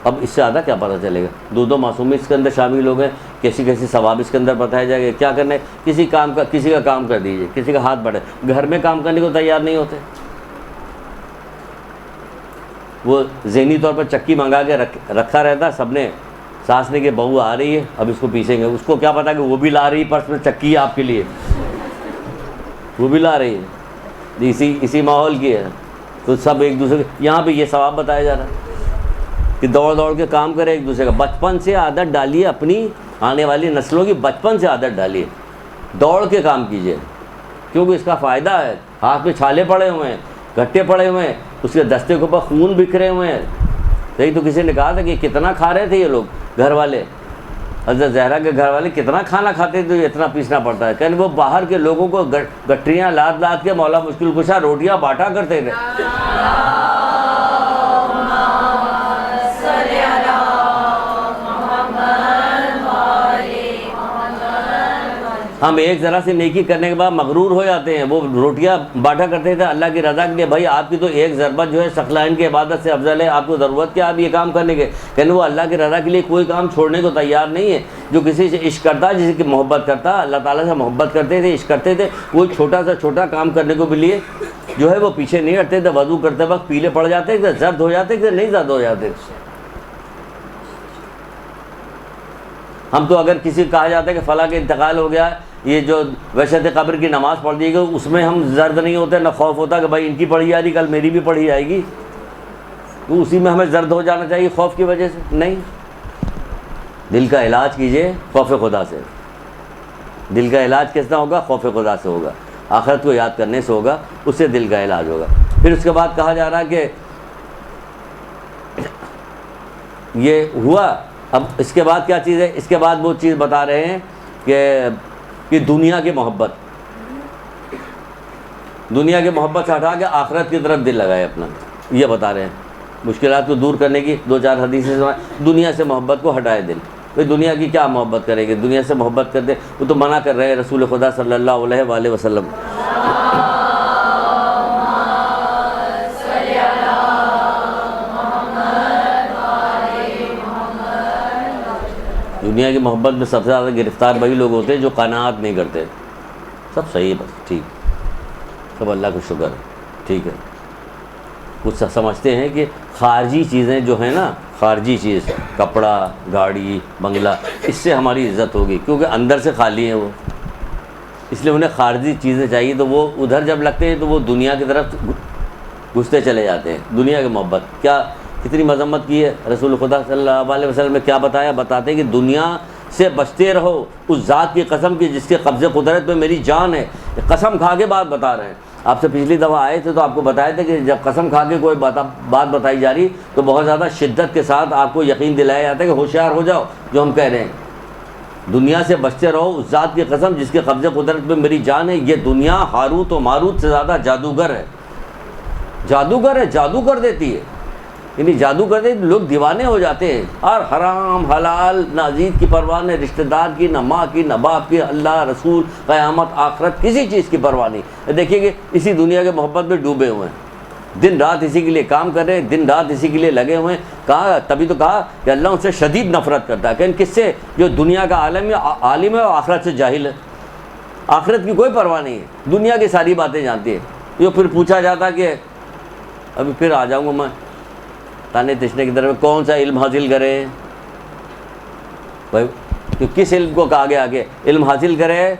اب اس سے زیادہ کیا پتہ چلے گا؟ دو معصومی اس کے اندر شامل ہو گئے، کیسی کیسی ثواب اس کے اندر بتایا جائے گا. کیا کرنا ہے؟ کسی کا کام کر دیجئے، کسی کا ہاتھ بڑھے. گھر میں کام کرنے کو تیار نہیں ہوتے. وہ ذہنی طور پر چکی منگا کے رکھا رہتا سب نے، ساس نے کہ بہو آ رہی ہے اب اس کو پیسیں گے. اس کو کیا پتا کہ وہ بھی لا رہی پرس میں چکی ہے آپ کے لیے، وہ بھی لا رہی ہے. اسی ماحول کی ہے. تو سب ایک دوسرے کے یہاں پہ یہ ثواب بتایا جا رہا ہے کہ دوڑ کے کام کرے ایک دوسرے کا. بچپن سے عادت ڈالیے، اپنی آنے والی نسلوں کی بچپن سے عادت ڈالیے، دوڑ کے کام کیجیے، کیونکہ اس کا فائدہ ہے. ہاتھ میں چھالے پڑے ہوئے ہیں، گھٹے پڑے ہوئے ہیں، اس کے دستے کے اوپر خون بکھرے ہوئے ہیں. یہی تو کسی نے کہا تھا کہ کتنا کھا رہے تھے یہ لوگ گھر والے، حضرت زہرا کے گھر والے کتنا کھانا کھاتے تھے، اتنا پیسنا پڑتا ہے. کہ وہ باہر کے لوگوں کو گٹریاں لاد کے مولا مشکل کشا روٹیاں بانٹا کرتے تھے. ہم ایک ذرا سے نیکی کرنے کے بعد مغرور ہو جاتے ہیں. وہ روٹیاں بانٹا کرتے تھے اللہ کی رضا کے لیے. بھائی آپ کی تو ایک ضربت جو ہے ثقلین کی عبادت سے افضل ہے، آپ کو ضرورت کیا آپ یہ کام کرنے کے؟ یعنی وہ اللہ کی رضا کے لیے کوئی کام چھوڑنے کو تیار نہیں ہے. جو کسی سے عشق کرتا، جس کی محبت کرتا، اللہ تعالیٰ سے محبت کرتے تھے، عشق کرتے تھے، وہ چھوٹا سا چھوٹا کام کرنے کو بھی لیے جو ہے وہ پیچھے نہیں ہٹتے تھے. وضو کرتے وقت پیلے پڑ جاتے تھے، زرد ہو جاتے تھے، نہیں زرد ہو جاتے. ہم تو اگر کسی کہا جاتا ہے کہ فلاں کا انتقال ہو گیا، یہ جو وحشت قبر کی نماز پڑھ دی گئی، اس میں ہم زرد نہیں ہوتے، نہ خوف ہوتا کہ بھائی ان کی پڑھی جا رہی کل میری بھی پڑھی جائے گی، تو اسی میں ہمیں زرد ہو جانا چاہیے خوف کی وجہ سے. نہیں، دل کا علاج کیجئے خوف خدا سے. دل کا علاج کس طرح ہوگا؟ خوف خدا سے ہوگا، آخرت کو یاد کرنے سے ہوگا، اس سے دل کا علاج ہوگا. پھر اس کے بعد کہا جا رہا ہے کہ یہ ہوا. اب اس کے بعد کیا چیز ہے؟ اس کے بعد وہ چیز بتا رہے ہیں کہ دنیا کی محبت، دنیا کی محبت سے ہٹا کے آخرت کی طرف دل لگائے اپنا. یہ بتا رہے ہیں مشکلات کو دور کرنے کی 2-4 حدیثیں. دنیا سے محبت کو ہٹائے دل. بھائی دنیا کی کیا محبت کرے گی؟ دنیا سے محبت کرتے وہ تو منع کر رہے ہیں رسول خدا صلی اللہ علیہ وآلہ وسلم. دنیا کی محبت میں سب سے زیادہ گرفتار وہی لوگ ہوتے ہیں جو قناعت نہیں کرتے. سب صحیح ہے، بس ٹھیک، سب اللہ کا شکر ہے، ٹھیک ہے. کچھ سمجھتے ہیں کہ خارجی چیزیں جو ہیں نا، خارجی چیز، کپڑا، گاڑی، بنگلہ، اس سے ہماری عزت ہوگی، کیونکہ اندر سے خالی ہیں وہ، اس لیے انہیں خارجی چیزیں چاہیے. تو وہ ادھر جب لگتے ہیں تو وہ دنیا کی طرف گھستے چلے جاتے ہیں. دنیا کی محبت کیا کتنی مذمت کی ہے رسول خدا صلی اللہ علیہ وسلم نے. کیا بتایا؟ بتاتے ہیں کہ دنیا سے بچتے رہو اس ذات کی قسم کی جس کے قبضے قدرت میں میری جان ہے. قسم کھا کے بات بتا رہے ہیں. آپ سے پچھلی دفعہ آئے تھے تو آپ کو بتایا تھا کہ جب قسم کھا کے کوئی بات بتائی جا رہی تو بہت زیادہ شدت کے ساتھ آپ کو یقین دلایا جاتا ہے کہ ہوشیار ہو جاؤ جو ہم کہہ رہے ہیں. دنیا سے بچتے رہو اس ذات کی قسم جس کے قبضے قدرت میں میری جان ہے. یہ دنیا ہاروت و ماروت سے زیادہ جادوگر ہے. جادوگر ہے، جادو کر دیتی ہے. یعنی جادو کر دے لوگ دیوانے ہو جاتے ہیں. اور حرام حلال نہ عزیز کی پرواہ، نہ رشتہ دار کی، نہ ماں کی، نہ باپ کی، اللہ رسول قیامت آخرت کسی چیز کی پرواہ نہیں. دیکھیے کہ اسی دنیا کے محبت میں ڈوبے ہوئے ہیں، دن رات اسی کے لیے کام کر رہے ہیں، دن رات اسی کے لیے لگے ہوئے ہیں. کہا تبھی تو کہا کہ اللہ ان سے شدید نفرت کرتا ہے. کہ کس سے؟ جو دنیا کا عالم ہے اور آخرت سے جاہل ہے. آخرت کی کوئی پرواہ نہیں ہے، دنیا کی ساری باتیں جانتی ہے. جو پھر پوچھا جاتا کہ ابھی پھر آ جاؤں گا میں تانے تشنے کی طرف، کون سا علم حاصل کرے بھائی؟ تو کس علم کو کہا گیا کہ علم حاصل کرے،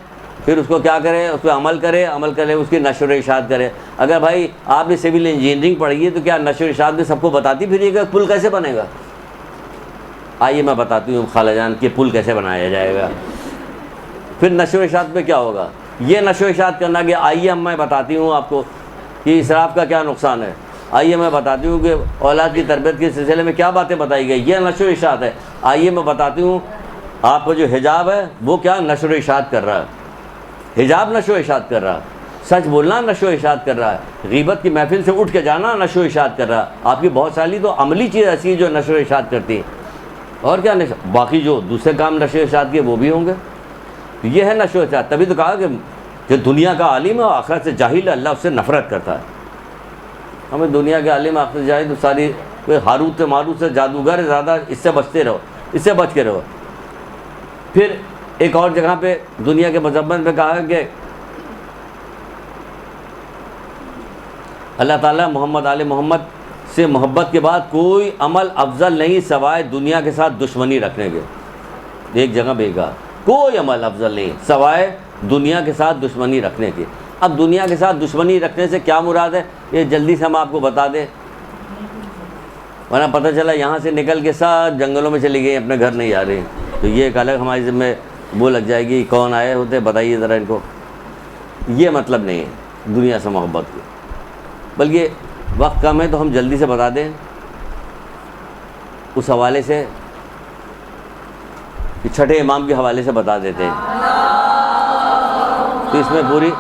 پھر اس کو کیا کرے؟ اس پہ عمل کرے، عمل کرے اس کی نشر و اشاعت کرے. اگر بھائی آپ نے سول انجینئرنگ پڑھی ہے تو کیا نشر و اشاعت میں سب کو بتاتی پھریے گا پل کیسے بنے گا؟ آئیے میں بتاتی ہوں خالہ جان کہ پل کیسے بنایا جائے گا. پھر نشر و اشاعت میں کیا ہوگا؟ یہ نشر و اشاعت کرنا کہ آئیے میں بتاتی ہوں آپ کو کہ اسراف کا کیا نقصان ہے. آئیے میں بتاتی ہوں کہ اولاد کی تربیت کے سلسلے میں کیا باتیں بتائی گئی. یہ نشر و اشاعت ہے. آئیے میں بتاتی ہوں آپ کا جو حجاب ہے وہ کیا نشر و اشاعت کر رہا ہے. حجاب نشر و اشاعت کر رہا ہے. سچ بولنا نشر و اشاعت کر رہا ہے. غیبت کی محفل سے اٹھ کے جانا نشر و اشاعت کر رہا ہے. آپ کی بہت ساری تو عملی چیز ایسی ہے جو نشر و اشاعت کرتی ہے. اور کیا باقی جو دوسرے کام نشر و اشاعت کے وہ بھی ہوں گے. یہ ہے نشو و اشاعت. تبھی تو کہا کہ جو دنیا کا عالم ہے اور آخرت سے جاہل ہے اللہ اس سے نفرت کرتا ہے. ہمیں دنیا کے عالم آخرت سے جاہل تو ساری کوئی ہاروت ماروت سے جادوگر ہے زیادہ، اس سے بچتے رہو، اس سے بچ کے رہو. پھر ایک اور جگہ پہ دنیا کے مذمت میں کہا کہ اللہ تعالیٰ محمد آل محمد سے محبت کے بعد کوئی عمل افضل نہیں سوائے دنیا کے ساتھ دشمنی رکھنے کے. ایک جگہ پہ کہا کوئی عمل افضل نہیں سوائے دنیا کے ساتھ دشمنی رکھنے کی. اب دنیا کے ساتھ دشمنی رکھنے سے کیا مراد ہے یہ جلدی سے ہم آپ کو بتا دیں، ورنہ پتہ چلا یہاں سے نکل کے ساتھ جنگلوں میں چلی گئی، اپنے گھر نہیں آ رہی، تو یہ ایک الگ ہماری ذمہ وہ لگ جائے گی کون آئے ہوتے بتائیے ذرا ان کو. یہ مطلب نہیں ہے دنیا سے محبت کی، بلکہ وقت کم ہے تو ہم جلدی سے بتا دیں اس حوالے سے کہ چھٹے امام کے حوالے سے بتا دیتے ہیں. تو اس میں پوری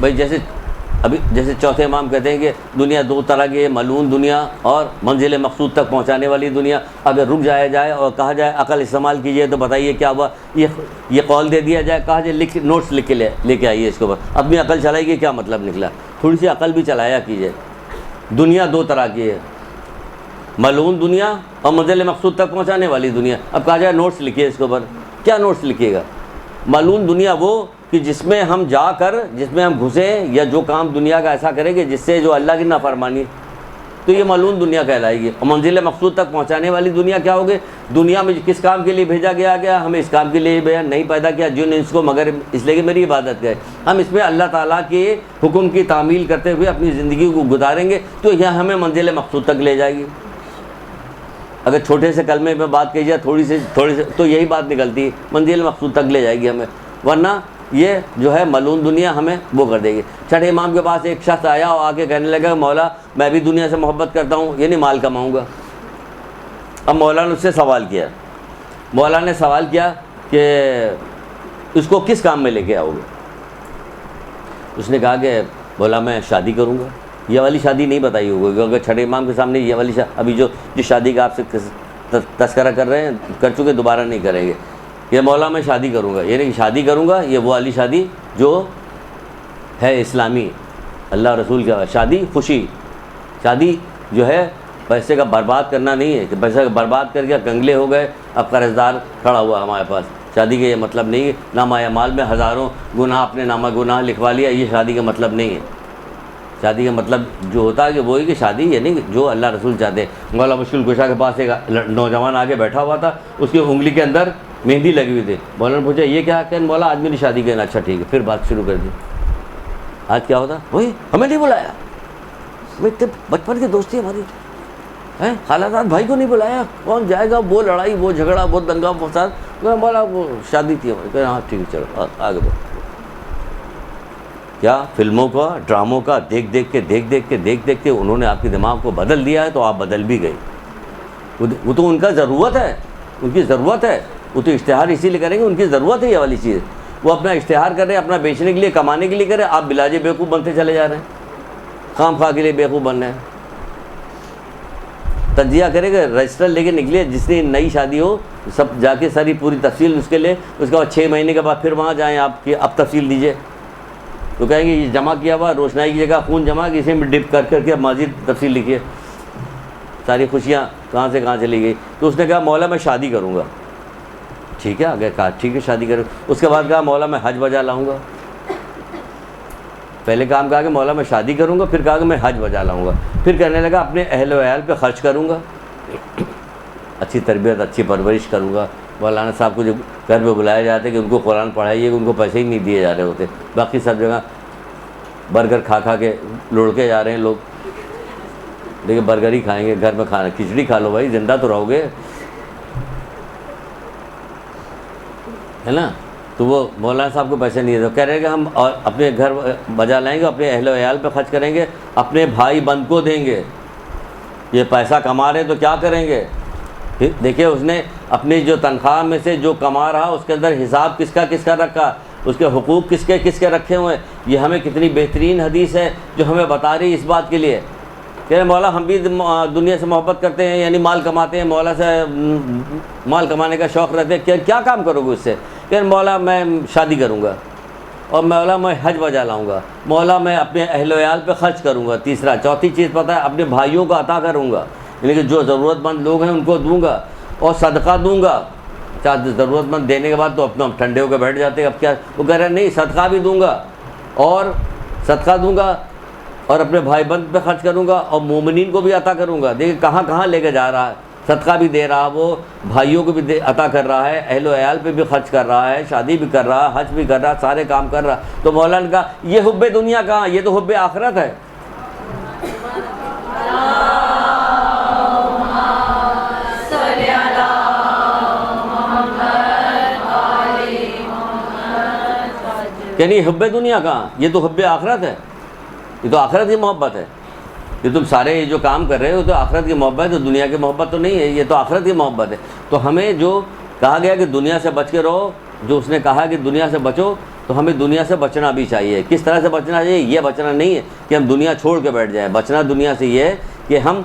بھائی جیسے چوتھے امام کہتے ہیں کہ دنیا دو طرح کی ہے، ملعون دنیا اور منزل مقصود تک پہنچانے والی دنیا. اگر رک جایا جائے اور کہا جائے عقل استعمال کیجئے تو بتائیے کیا ہوا. یہ قول دے دیا جائے، کہا جائے نوٹس لکھ کے لے کے آئیے اس کے اوپر، اپنی عقل چلائیے گی، کیا مطلب نکلا. تھوڑی سی عقل بھی چلایا کیجئے. دنیا دو طرح کی ہے، ملعون دنیا اور منزل مقصود تک پہنچانے والی دنیا. اب کہا جائے نوٹس لکھیے اس کے اوپر، کیا نوٹس لکھیے گا. ملعون دنیا وہ کہ جس میں ہم جا کر جس میں ہم گھسیں یا جو کام دنیا کا ایسا کریں گے جس سے جو اللہ کی نافرمانی، تو یہ ملعون دنیا کہلائے گی. اور منزل مقصود تک پہنچانے والی دنیا کیا ہوگی؟ دنیا میں کس کام کے لیے بھیجا گیا ہمیں اس کام کے لیے بیان نہیں پیدا کیا جن اس کو مگر اس لیے کہ میری عبادت ہے. ہم اس میں اللہ تعالیٰ کے حکم کی تعمیل کرتے ہوئے اپنی زندگی کو گزاریں گے تو یہ ہمیں منزل مقصود تک لے جائے گی. اگر چھوٹے سے کلمے میں بات کی جائے تھوڑی سے تو یہی بات نکلتی ہے، منزل مقصود تک لے جائے گی ہمیں. ورنہ یہ جو ہے ملعون دنیا ہمیں وہ کر دے گی. چھٹے امام کے پاس ایک شخص آیا اور آ کے کہنے لگا مولا میں بھی دنیا سے محبت کرتا ہوں، یہ نہیں مال کماؤں گا. اب مولا نے اس سے سوال کیا، مولا نے سوال کیا کہ اس کو کس کام میں لے کے آؤ گے. اس نے کہا کہ مولا میں شادی کروں گا. یہ والی شادی نہیں بتائی ہوگی کیونکہ چھٹے امام کے سامنے یہ والی ابھی جو شادی کا آپ سے تذکرہ کر رہے ہیں کر چکے، دوبارہ نہیں کریں گے. یہ مولا میں شادی کروں گا، یعنی شادی کروں گا یہ وہ والی شادی جو ہے اسلامی، اللہ رسول کا شادی خوشی. شادی جو ہے پیسے کا برباد کرنا نہیں ہے کہ پیسے کا برباد کر کے کنگلے ہو گئے اب قرض دار کھڑا ہوا ہمارے پاس. شادی کا یہ مطلب نہیں ہے. نامہ اعمال میں ہزاروں گناہ اپنے نامہ گناہ لکھوا لیا، یہ شادی کا مطلب نہیں ہے. شادی کا مطلب جو ہوتا ہے کہ وہی کہ شادی یعنی جو اللہ رسول چاہتے ہیں. مولا مشکل کشا کے پاس ایک نوجوان آگے بیٹھا ہوا تھا، اس کی انگلی کے اندر مہندی لگی ہوئی تھی. مولا نے پوچھا یہ کیا کہ مولا آج میری شادی کرنا. اچھا ٹھیک ہے، پھر بات شروع کر دی. آج کیا ہوتا؟ وہی ہمیں نہیں بلایا، بچپن کی دوستی ہماری ہے، خالہ بھائی کو نہیں بلایا، کون جائے گا. وہ لڑائی وہ جھگڑا وہ دنگا فساد، مولا وہ شادی تھی ہماری. ہاں ٹھیک ہے چلو آگے بڑھو. کیا فلموں کا ڈراموں کا دیکھ دیکھ کے انہوں نے آپ کے دماغ کو بدل دیا ہے تو آپ بدل بھی گئی. وہ تو ان کا ضرورت ہے، ان کی ضرورت ہے. وہ تو اشتہار اسی لیے کریں گے، ان کی ضرورت ہے یہ والی چیز. وہ اپنا اشتہار کر رہے ہیں، اپنا بیچنے کے لیے کمانے کے لیے کر رہے ہیں. آپ بلاجے بیوقوف بنتے چلے جا رہے ہیں، خام خواہ کے لیے بیوقوف بن رہے ہیں. تجزیہ کرے گا رجسٹر لے کے نکلے، جس نے نئی شادی ہو سب جا کے ساری پوری تفصیل اس کے لے، اس کے بعد 6 مہینے کے بعد پھر وہاں جائیں آپ کہ اب تفصیل دیجیے. تو کہیں گے یہ جمع کیا ہوا روشنائی کی جگہ خون جمع کہ اسے میں ڈپ کر کے مزید تفصیل لکھیے. ساری خوشیاں کہاں سے کہاں چلی گئی. تو اس نے کہا مولا میں شادی کروں گا. ٹھیک ہے آگے کہا ٹھیک ہے شادی کروں. اس کے بعد کہا مولا میں حج بجا لاؤں گا. پہلے کام کہا کہ مولا میں شادی کروں گا، پھر کہا کہ میں حج بجا لاؤں گا. پھر کہنے لگا اپنے اہل و عیال پہ خرچ کروں گا، اچھی تربیت اچھی پرورش کروں گا. مولانا صاحب کو جو گھر پہ بلایا جاتا ہے کہ ان کو قرآن پڑھائیے، ان کو پیسے ہی نہیں دیے جا رہے ہوتے. باقی سب جگہ برگر کھا کے لوڑ کے جا رہے ہیں لوگ، لیکن برگر ہی کھائیں گے. گھر میں کھانا کھچڑی کھا لو بھائی، زندہ تو رہو گے، ہے نا. تو وہ مولانا صاحب کو پیسے نہیں دیتے، کہہ رہے ہیں کہ ہم اور اپنے گھر بجا لائیں گے، اپنے اہل و عیال پہ خرچ کریں گے، اپنے بھائی بند کو دیں گے. یہ پیسہ کما رہے ہیں تو کیا کریں گے. دیکھیے اس نے اپنی جو تنخواہ میں سے جو کما رہا اس کے اندر حساب کس کا رکھا، اس کے حقوق کس کے رکھے ہوئے ہیں. یہ ہمیں کتنی بہترین حدیث ہے جو ہمیں بتا رہی ہے اس بات کے لیے کہ مولا ہم بھی دنیا سے محبت کرتے ہیں، یعنی مال کماتے ہیں، مولا سے مال کمانے کا شوق رہتے ہیں، کیا کام کرو گے اس سے؟ کہ مولا میں شادی کروں گا، اور مولا میں حج بجا لاؤں گا، مولا میں اپنے اہل و عیال پہ خرچ کروں گا، تیسرا چوتھی چیز پتہ ہے اپنے بھائیوں کو عطا کروں گا، یعنی کہ جو ضرورت مند لوگ ہیں ان کو دوں گا، اور صدقہ دوں گا۔ ضرورت مند دینے کے بعد تو اپنا ٹھنڈے ہو کے بیٹھ جاتے ہیں، اب کیا وہ کہہ رہے ہیں نہیں صدقہ بھی دوں گا، اور صدقہ دوں گا اور اپنے بھائی بند پہ خرچ کروں گا، اور مومنین کو بھی عطا کروں گا۔ دیکھیں کہاں کہاں لے کے جا رہا ہے، صدقہ بھی دے رہا، وہ بھائیوں کو بھی عطا کر رہا ہے، اہل و عیال پہ بھی خرچ کر رہا ہے، شادی بھی کر رہا ہے، حج بھی کر رہا ہے، سارے کام کر رہا۔ تو مولا نے کہا یہ حب دنیا کہاں، یہ تو حب آخرت ہے۔ یعنی حب دنیا کہاں، یہ تو حب آخرت ہے، یہ تو آخرت کی محبت ہے۔ یہ تم سارے یہ جو کام کر رہے ہو تو آخرت کی محبت ہے، تو دنیا کی محبت تو نہیں ہے، یہ تو آخرت کی محبت ہے۔ تو ہمیں جو کہا گیا کہ دنیا سے بچ کے رہو، جو اس نے کہا کہ دنیا سے بچو، تو ہمیں دنیا سے بچنا بھی چاہیے۔ کس طرح سے بچنا چاہیے؟ یہ بچنا نہیں ہے کہ ہم دنیا چھوڑ کے بیٹھ جائیں، بچنا دنیا سے یہ ہے کہ ہم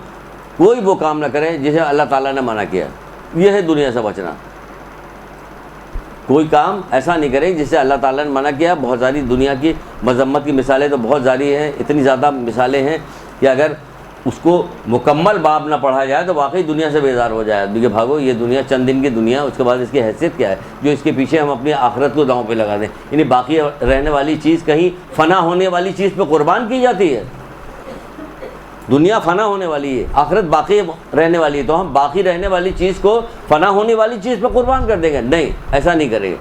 کوئی وہ کام نہ کریں جسے اللہ تعالیٰ نے منع کیا، یہ ہے دنیا سے بچنا۔ کوئی کام ایسا نہیں کرے جسے اللہ تعالیٰ نے منع کیا۔ بہت ساری دنیا کی مذمت کی مثالیں تو بہت ساری ہیں، اتنی زیادہ مثالیں ہیں کہ اگر اس کو مکمل باب نہ پڑھا جائے تو واقعی دنیا سے بیزار ہو جائے آدمی کہ بھاگو یہ دنیا چند دن کی دنیا، اس کے بعد اس کی حیثیت کیا ہے جو اس کے پیچھے ہم اپنی آخرت کو داؤں پہ لگا دیں۔ یعنی باقی رہنے والی چیز کہیں فنا ہونے والی چیز پہ قربان کی جاتی ہے۔ دنیا فنا ہونے والی ہے، آخرت باقی رہنے والی ہے، تو ہم باقی رہنے والی چیز کو فنا ہونے والی چیز پہ قربان کر دیں گے؟ نہیں، ایسا نہیں کریں گے،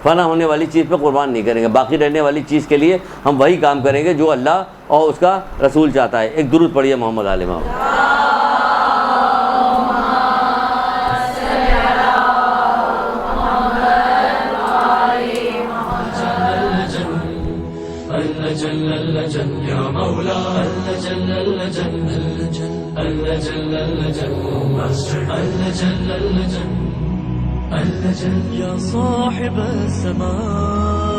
فنا ہونے والی چیز پہ قربان نہیں کریں گے۔ باقی رہنے والی چیز کے لیے ہم وہی کام کریں گے جو اللہ اور اس کا رسول چاہتا ہے۔ ایک درود پڑھیے محمد علیہ محمد۔ يا صاحب الزمان